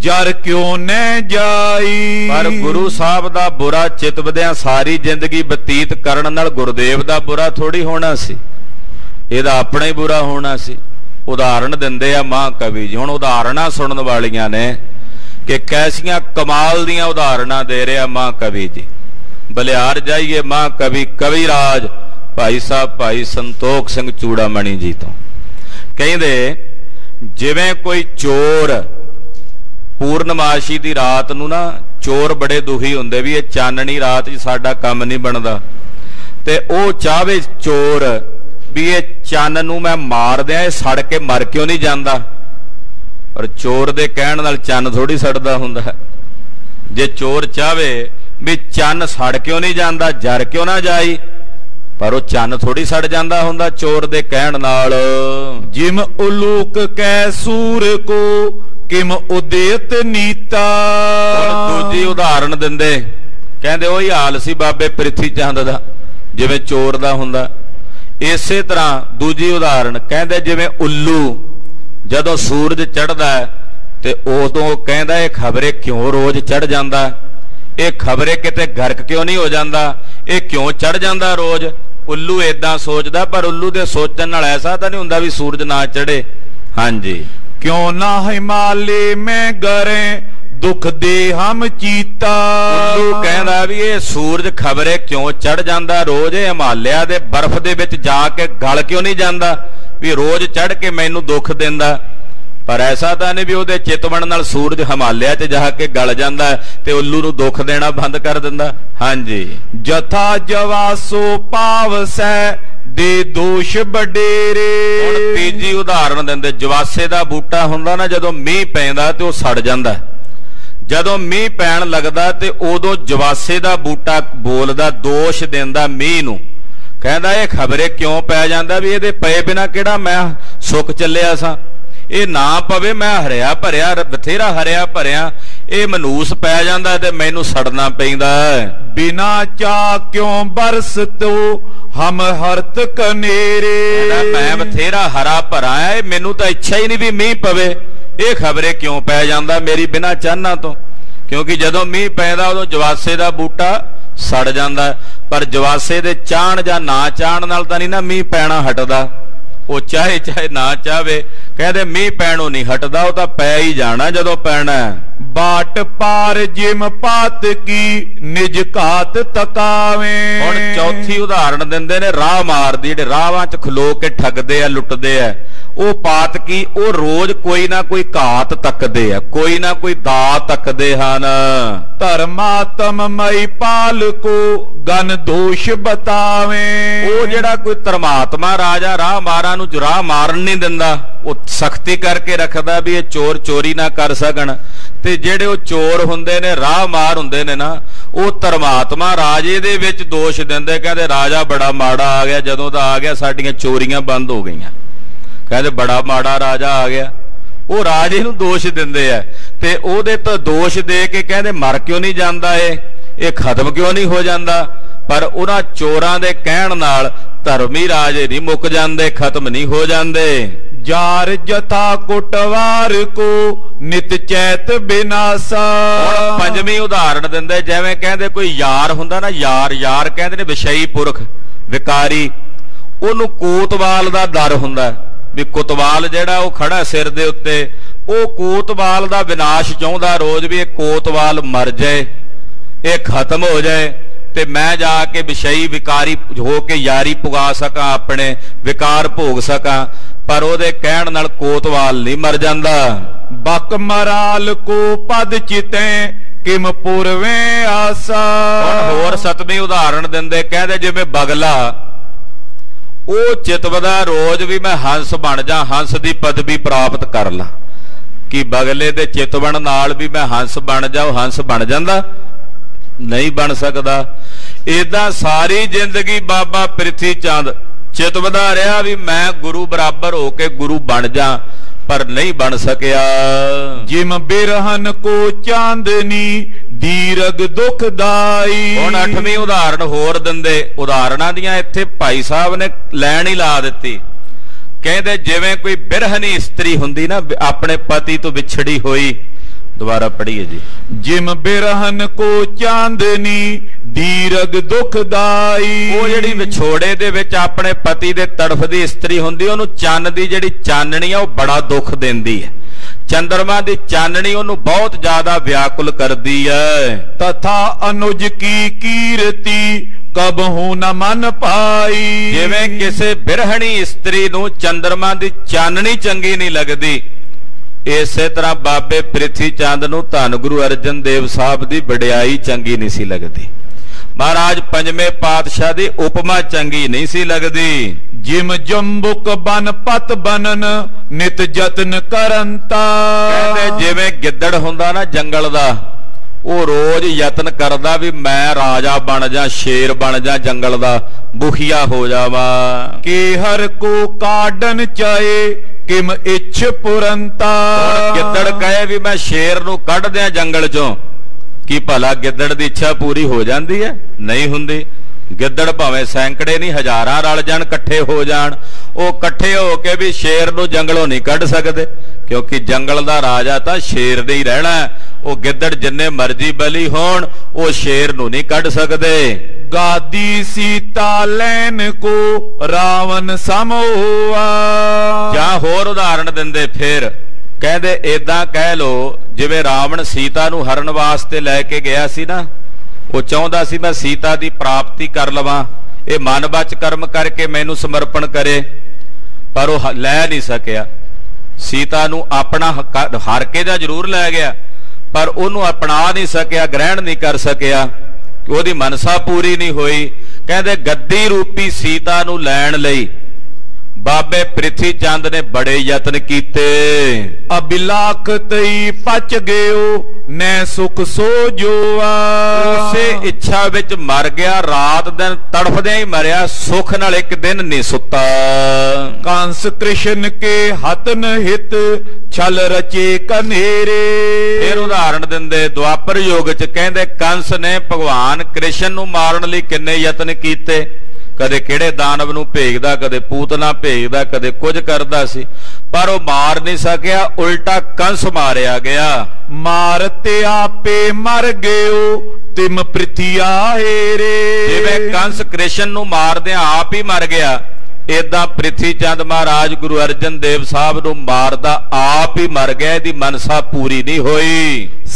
जर क्यों न जाई। पर गुरु साहब दा बुरा चितवदियां सारी जिंदगी बतीत करन नाल गुरुदेव दा बुरा थोड़ी होना सी, इहदा अपना ही बुरा होना सी। उदाहरण दिंदे आ महाकवि जी। हुण उदाहरणां सुनन वालियां ने कि कैसियां कमाल दियां उदाहरणां दे रहा महाकवि जी। बलिहार जाइए महाकवि कविराज भाई साहब भाई संतोख सिंह चूड़ामणी जी तो कहंदे जिवें कोई चोर पूर्णमाशी दी रात नूं ना चोर बड़े दुखी हुंदे भी ये चाननी रात च साडा काम नहीं बनदा ते ओ चाहे चोर भी ये चन्न नूं मैं मार दियां ये सड़ के मर क्यों नहीं जांदा। पर चोर दे कहण नाल चन्न थोड़ी सड़दा हुंदा है। जे चोर चाहे भी चन्न सड़ क्यों नहीं जांदा जर क्यों ना जाई, पर वो चन्न थोड़ी सड़ जांदा हुंदा चोर दे कहण नाल। जिम उलूक कै सूर को किम उदेत नीता। दूजी उदाहरण दिंदे कहंदे ओही हाल सी बाबे प्रिथी चंद दा जिवें चोर दा हुंदा। इसे तरह दूजी उदाहरण कहंदे जिवें उल्लू जदों सूरज चढ़दा है ते उदों कहंदा ये खबरे क्यों रोज चढ़ जांदा, ये खबरे किते गर्क क्यों नहीं हो जांदा, ये क्यों चढ़ जांदा रोज। उल्लू इदां सोचदा पर उल्लू दे सोचण नाल ऐसा तां नहीं हुंदा भी सूरज ना चढ़े। हाँ जी। क्यों ना हिमालय में गरे दुख दे हम चीता। उल्लू कहंदा भी ये सूरज खबरे क्यों चढ़ जांदा रोज, हिमालय दे बर्फ दे विच जाके गल क्यों नहीं जांदा भी रोज चढ़ के मैनू दुख दिंदा। पर ऐसा तां नहीं भी उहदे चितवण नाल सूरज हिमालय च जाके गल जांदा ते उल्लू नूं दुख देना बंद कर दिंदा। हाँ जी। जथा जवासो पावसै दे दोष बडेरे। हुण तीजी उदाहरण दिंदे जवासे दा बूटा हुंदा ना जदों मींह पैंदा ते ओह सड़ जांदा। जदों मींह पैण लगदा ते उदों जवासे दा बूटा बोलदा दोष दिंदा मींह नूं। कहंदा ये खबरे क्यों पै जांदा भी इहदे पए बिना किहड़ा मैं सुख ਚੱਲਿਆ सां, ये ना पवे मैं हरिया भरिया बथेरा हरिया भरिया ये मनूस पै जांदा ते मैनू सड़ना पैंदा। बिना चा क्यों बरस तो हम हरत कनेरे। मैं बथेरा हरा भरा है मैनू तो इच्छा ही नहीं भी मींह पवे, ये खबरे क्यों पै जांदा मेरी बिना चाहना तो। क्योंकि जदों मींह पैंदा उदों जवासे दा बूटा सड़ जांदा। पर जवासे दे चाहण जां ना चाहण नाल तां नहीं ना मींह पैना हटदा। वो चाहे चाहे ना चाहे कहते मींह पैणों नहीं हटदा, वो तां पै ही जाना जदों पैना। बाट पार जिम पात की निज घात तकावे। ਹੁਣ ਚੌਥੀ ਉਦਾਹਰਣ ਦਿੰਦੇ ਨੇ ਰਾਹ ਮਾਰਦੀ, ਜਿਹੜੇ ਰਾਹਾਂ 'ਚ ਖਲੋ ਕੇ ਠੱਗਦੇ ਆ, ਲੁੱਟਦੇ ਆ, ਉਹ ਪਾਤ ਕੀ, ਉਹ ਰੋਜ਼ ਕੋਈ ਨਾ ਕੋਈ ਘਾਤ ਤੱਕਦੇ ਆ, ਕੋਈ ਨਾ ਕੋਈ ਦਾ ਤੱਕਦੇ ਹਨ। ਧਰਮਾਤਮ ਮਈ ਪਾਲ ਕੋ ਗਨ ਦੋਸ਼ ਬਤਾਵੇ। ਉਹ ਜਿਹੜਾ ਕੋਈ ਧਰਮਾਤਮਾ ਰਾਜਾ ਰਾਹ ਮਾਰਾਂ ਨੂੰ ਰਾਹ ਮਾਰਨ ਨਹੀਂ ਦਿੰਦਾ, ਉਹ ਸਖਤੀ ਕਰਕੇ ਰੱਖਦਾ ਵੀ ਇਹ ਚੋਰ ਚੋਰੀ ਨਾ ਕਰ ਸਕਣ। ਤੇ ਜਿਹੜੇ ਉਹ ਚੋਰ ਹੁੰਦੇ ਨੇ, ਰਾਹ ਮਾਰ ਹੁੰਦੇ ਨੇ ਨਾ, ਉਹ ਧਰਮਾਤਮਾ ਰਾਜੇ ਦੇ ਵਿੱਚ ਦੋਸ਼ ਦਿੰਦੇ, ਕਹਿੰਦੇ ਰਾਜਾ ਬੜਾ ਮਾੜਾ ਆ ਗਿਆ, ਜਦੋਂ ਦਾ ਆ ਗਿਆ ਸਾਡੀਆਂ ਚੋਰੀਆਂ ਬੰਦ ਹੋ ਗਈਆਂ, ਕਹਿੰਦੇ ਬੜਾ ਮਾੜਾ ਰਾਜਾ ਆ ਗਿਆ। ਉਹ ਰਾਜੇ ਨੂੰ ਦੋਸ਼ ਦਿੰਦੇ ਆ ਤੇ ਉਹਦੇ ਤੋਂ ਦੋਸ਼ ਦੇ ਕੇ ਕਹਿੰਦੇ ਮਰ ਕਿਉਂ ਨਹੀਂ ਜਾਂਦਾ, ਇਹ ਖਤਮ ਕਿਉਂ ਨਹੀਂ ਹੋ ਜਾਂਦਾ। ਪਰ ਉਹਨਾਂ ਚੋਰਾਂ ਦੇ ਕਹਿਣ ਨਾਲ ਧਰਮੀ ਰਾਜੇ ਨਹੀਂ ਮੁੱਕ ਜਾਂਦੇ, ਖਤਮ ਨਹੀਂ ਹੋ ਜਾਂਦੇ। ਜਾਰ ਜਥਾ ਕੁਟਵਾਰ ਕੋ ਨਿਤ ਚੈਤ ਬਿਨਾਸਾ। ਹੁਣ ਪੰਜਵੀਂ ਉਦਾਹਰਣ ਦਿੰਦੇ, ਜਿਵੇਂ ਕਹਿੰਦੇ ਕੋਈ ਯਾਰ ਹੁੰਦਾ ਨਾ, ਯਾਰ ਕਹਿੰਦੇ ਨੇ ਵਿਸ਼ਈ ਪੁਰਖ, ਵਿਕਾਰੀ, ਉਹਨੂੰ ਕੋਤਵਾਲ ਦਾ ਡਰ ਹੁੰਦਾ ਵੀ ਕੋਤਵਾਲ ਜਿਹੜਾ ਉਹ ਖੜਾ ਸਿਰ ਦੇ ਉੱਤੇ, ਉਹ ਕੋਤਵਾਲ ਦਾ ਵਿਨਾਸ਼ ਚਾਹੁੰਦਾ ਰੋਜ਼, ਵੀ ਇਹ ਕੋਤਵਾਲ ਮਰ ਜਾਏ, ਇਹ ਖਤਮ ਹੋ ਜਾਏ ਤੇ ਮੈਂ ਜਾ ਕੇ ਵਿਸ਼ਈ ਵਿਕਾਰੀ ਹੋ ਕੇ ਯਾਰੀ ਪੁਗਾ ਸਕਾਂ, ਆਪਣੇ ਵਿਕਾਰ ਭੋਗ ਸਕਾਂ। ਪਰ ਉਹਦੇ ਕਹਿਣ ਨਾਲ ਕੋਤਵਾਲ ਨਹੀਂ ਮਰ ਜਾਂਦਾ। ਬਕ ਮਰਾਲ ਕੋ ਪਦ ਚਿਤੈ ਕਿਮ ਪੁਰਵੇ ਆਸਾ। ਹੋਰ ਸਤਵੀਂ ਉਦਾਹਰਣ ਦਿੰਦੇ, ਕਹਿੰਦੇ ਜਿਵੇਂ ਬਗਲਾ, ਉਹ ਚਿਤਵਦਾ ਰੋਜ਼ ਵੀ ਮੈਂ ਹੰਸ ਬਣ ਜਾ, ਹੰਸ ਦੀ ਪਦਵੀ ਪ੍ਰਾਪਤ ਕਰ ਲਾਂ। ਕਿ ਬਗਲੇ ਦੇ ਚਿਤਵਣ ਨਾਲ ਵੀ ਮੈਂ ਹੰਸ ਬਣ ਜਾ, ਉਹ ਹੰਸ ਬਣ ਜਾਂਦਾ? ਨਹੀਂ ਬਣ ਸਕਦਾ। ਏਦਾਂ ਸਾਰੀ ਜ਼ਿੰਦਗੀ ਬਾਬਾ ਪ੍ਰਿਥੀ ਚੰਦ ਚਿਤਵਦਾ ਰਿਹਾ ਵੀ ਮੈਂ ਗੁਰੂ ਬਰਾਬਰ ਹੋ ਕੇ ਗੁਰੂ ਬਣ ਜਾ, ਪਰ ਨਹੀਂ ਬਣ ਸਕਿਆ। ਜਿਮ ਬਿਰਹਨ ਕੋ ਚਾਂਦਨੀ ਦੀਰਗ ਦੁਖਦਾਈ। ਹੁਣ ਅੱਠਵੀਂ ਉਦਾਹਰਣ ਹੋਰ ਦਿੰਦੇ, ਉਦਾਹਰਣਾਂ ਦੀਆਂ ਇੱਥੇ ਭਾਈ ਸਾਹਿਬ ਨੇ ਲੈਣ ਹੀ ਲਾ ਦਿੱਤੀ। ਕਹਿੰਦੇ ਜਿਵੇਂ ਕੋਈ ਬਿਰਹਨੀ ਇਸਤਰੀ ਹੁੰਦੀ ਨਾ, ਆਪਣੇ ਪਤੀ ਤੋਂ ਵਿਛੜੀ ਹੋਈ। ਦੁਬਾਰਾ ਪੜ੍ਹੀਏ ਜੀ। ਜਿਮ ਬਿਰਹਨ ਕੋ ਚਾਂਦਨੀ ਦੀਰਗ ਦੁਖਦਾਈ। ਉਹ ਜਿਹੜੀ ਵਿਛੋੜੇ ਦੇ ਵਿੱਚ ਆਪਣੇ ਪਤੀ ਦੇ ਤੜਫਦੀ ਇਸਤਰੀ ਹੁੰਦੀ, ਉਹਨੂੰ ਚੰਨ ਦੀ ਜਿਹੜੀ ਚਾਨਣੀ ਆ ਉਹ ਬੜਾ ਦੁੱਖ ਦਿੰਦੀ ਹੈ। ਚੰਦਰਮਾ ਦੀ ਚਾਨਣੀ ਉਹਨੂੰ ਬਹੁਤ ਜ਼ਿਆਦਾ ਵਿਆਕੁਲ ਕਰਦੀ ਹੈ। ਤਥਾ ਅਨੁਜ ਕੀ ਕੀਰਤੀ ਕਬਹੂ ਨ ਮਨ ਪਾਈ। ਜਿਵੇਂ ਕਿਸੇ ਬਿਰਹਣੀ ਇਸਤਰੀ ਨੂੰ ਚੰਦਰਮਾ ਦੀ ਚਾਨਣੀ ਚੰਗੀ ਨਹੀਂ ਲੱਗਦੀ, ਇਸੇ ਤਰ੍ਹਾਂ ਬਾਬੇ ਪ੍ਰਿਥੀ ਚੰਦ ਨੂੰ ਧੰਨ ਗੁਰੂ ਅਰਜਨ ਦੇਵ ਸਾਹਿਬ ਦੀ ਵਡਿਆਈ ਚੰਗੀ ਨਹੀਂ ਸੀ ਲੱਗਦੀ। ਮਹਾਰਾਜ ਪੰਜਵੇਂ ਪਾਤਸ਼ਾਹ ਦੀ ਉਪਮਾ ਚੰਗੀ ਨਹੀਂ ਸੀ ਲੱਗਦੀ। ਜਿਮ ਜੰਬੁਕ ਬਨ ਪਤ ਬਨਨ ਨਿਤ ਯਤਨ ਕਰੰਤਾ। ਕਹਿੰਦੇ ਜਿਵੇਂ ਗਿੱਦੜ ਹੁੰਦਾ ਨਾ ਜੰਗਲ ਦਾ, ਉਹ ਰੋਜ਼ ਯਤਨ ਕਰਦਾ ਵੀ ਮੈਂ ਰਾਜਾ ਬਣ ਜਾ, ਸ਼ੇਰ ਬਣ ਜਾ, ਜੰਗਲ ਦਾ ਮੁਖੀਆ ਹੋ ਜਾਵਾਂ। ਕਿ ਹਰ ਕੋ ਕਾਢਨ ਚਾਏ ਕਿਮ ਇੱਛ ਪੁਰੰਤਾ। ਗਿੱਦੜ ਕਹੇ ਵੀ ਮੈਂ ਸ਼ੇਰ ਨੂੰ ਕੱਢ ਦਿਆਂ ਜੰਗਲ ਚੋਂ, ਕੀ ਭਲਾ ਗਿੱਦੜ ਦੀ ਇੱਛਾ ਪੂਰੀ ਹੋ ਜਾਂਦੀ ਹੈ? ਨਹੀਂ ਹੁੰਦੀ। ਗਿੱਦੜ ਭਾਵੇਂ ਸੈਂਕੜੇ ਨਹੀਂ ਹਜ਼ਾਰਾਂ ਰਲ ਜਾਣ, ਇਕੱਠੇ ਹੋ ਜਾਣ, ਉਹ ਇਕੱਠੇ ਹੋ ਕੇ ਵੀ ਸ਼ੇਰ ਨੂੰ ਜੰਗਲੋਂ ਨਹੀਂ ਕੱਢ ਸਕਦੇ, ਕਿਉਂਕਿ ਜੰਗਲ ਦਾ ਰਾਜਾ ਤਾਂ ਸ਼ੇਰ ਨੇ ਹੀ ਰਹਿਣਾ। ਉਹ ਗਿੱਦੜ ਜਿੰਨੇ ਮਰਜ਼ੀ ਬਲੀ ਹੋਣ, ਉਹ ਸ਼ੇਰ ਨੂੰ ਨਹੀਂ ਕੱਢ ਸਕਦੇ। ਗਾਦੀ ਸੀਤਾ ਲੈਨ ਕੋ ਰਾਵਣ ਸਮ ਹੋਆ। ਜਾਂ ਹੋਰ ਉਦਾਹਰਣ ਦਿੰਦੇ, ਫਿਰ ਕਹਿੰਦੇ ਏਦਾਂ ਕਹਿ ਲੋ ਜਿਵੇਂ ਰਾਵਣ ਸੀਤਾ ਨੂੰ ਹਰਨ ਵਾਸਤੇ ਲੈ ਕੇ ਗਿਆ ਸੀ ਨਾ, ਉਹ ਚਾਹੁੰਦਾ ਸੀ ਮੈਂ ਸੀਤਾ ਦੀ ਪ੍ਰਾਪਤੀ ਕਰ ਲਵਾਂ, ਇਹ ਮਨ ਬਚ ਕਰਮ ਕਰਕੇ ਮੈਨੂੰ ਸਮਰਪਣ ਕਰੇ, ਪਰ ਉਹ ਲੈ ਨਹੀਂ ਸਕਿਆ। ਸੀਤਾ ਨੂੰ ਆਪਣਾ ਹਰ ਕੇ ਦਾ ਜ਼ਰੂਰ ਲੈ ਗਿਆ, ਪਰ ਉਹਨੂੰ ਅਪਣਾ ਨਹੀਂ ਸਕਿਆ, ਗ੍ਰਹਿਣ ਨਹੀਂ ਕਰ ਸਕਿਆ, ਉਹਦੀ ਮਨਸਾ ਪੂਰੀ ਨਹੀਂ ਹੋਈ। ਕਹਿੰਦੇ ਗੱਦੀ ਰੂਪੀ ਸੀਤਾ ਨੂੰ ਲੈਣ ਲਈ ਬਾਬੇ ਪ੍ਰਿਥੀ ਚੰਦ ਨੇ ਬੜੇ ਯਤਨ ਕੀਤੇ। ਅਬਿਲਾਖ ਤਈ ਪਚ ਗਿਓ ਨੈ ਸੁਖ ਸੋ ਜੋਆ। ਉਸੇ ਇੱਛਾ ਵਿੱਚ ਮਰ ਗਿਆ, ਰਾਤ ਦਿਨ ਤੜਫਦਿਆਂ ਹੀ ਮਰਿਆ, ਸੁਖ ਨਾਲ ਇੱਕ ਦਿਨ ਨਹੀਂ ਸੁੱਤਾ। ਕੰਸ ਕ੍ਰਿਸ਼ਨ ਕੇ ਹਤਨ ਹਿਤ ਛਲ ਰਚੇ ਕਨੇਰੇ। ਫਿਰ ਉਦਾਹਰਣ ਦਿੰਦੇ ਦੁਆਪਰ ਯੁੱਗ ਚ, ਕਹਿੰਦੇ ਕੰਸ ਨੇ ਭਗਵਾਨ ਕ੍ਰਿਸ਼ਨ ਨੂੰ ਮਾਰਨ ਲਈ ਕਿੰਨੇ ਯਤਨ ਕੀਤੇ। ਕਦੇ ਕਿਹੜੇ ਦਾਨਵ ਨੂੰ ਭੇਜਦਾ, ਕਦੇ ਪੂਤਨਾ ਭੇਜਦਾ, ਕਦੇ ਕੁਝ ਕਰਦਾ ਸੀ, ਪਰ ਉਹ ਮਾਰ ਨਹੀਂ ਸਕਿਆ, ਉਲਟਾ ਕੰਸ ਮਾਰਿਆ ਗਿਆ। ਮਾਰਤੇ ਆਪੇ ਮਰ ਗਿਓ ਤਿਮ ਪ੍ਰਿਥਿਆ ਹੇਰੇ। ਜਿਵੇਂ ਕੰਸ ਕ੍ਰਿਸ਼ਨ ਨੂੰ ਮਾਰਦਿਆਂ ਆਪ ਹੀ ਮਰ ਗਿਆ, ਏਦਾਂ ਪ੍ਰਿਥੀ ਚੰਦ ਮਹਾਰਾਜ ਗੁਰੂ ਅਰਜਨ ਦੇਵ ਸਾਹਿਬ ਨੂੰ ਮਾਰਦਾ ਆਪ ਹੀ ਮਰ ਗਿਆ, ਇਹਦੀ ਮਨਸਾ ਪੂਰੀ ਨਹੀਂ ਹੋਈ।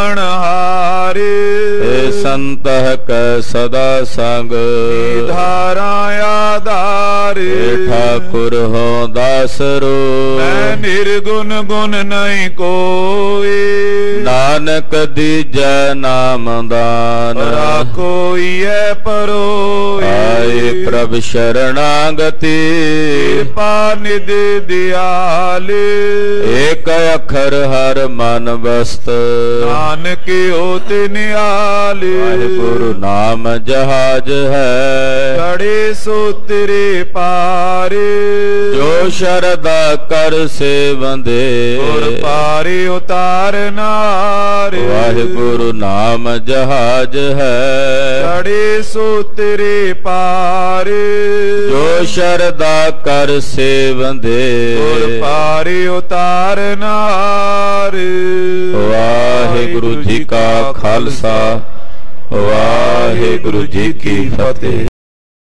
अणहारे संतह कै सदा संग धारा आधार ठाकुर हो दासरो मैं निर्गुण गुण नहीं कोई नानक दीजै नाम दान राखो ये परो आए प्रभ शरणागति कृपा निधि दयाल एक अखर हर मन बस्त नानक होत निहाल गुरु नाम जहाज है कड़े सूत्रे पार जो शरदा कर से बंदे और पारे उतारनार वाहिगुरु नाम जहाज है कड़े सूत्रे पार जो शरदा कर से बंदे और पारे उतारनार वाहिगुरु जी का खालसा वाहिगुरु जी की फतेह।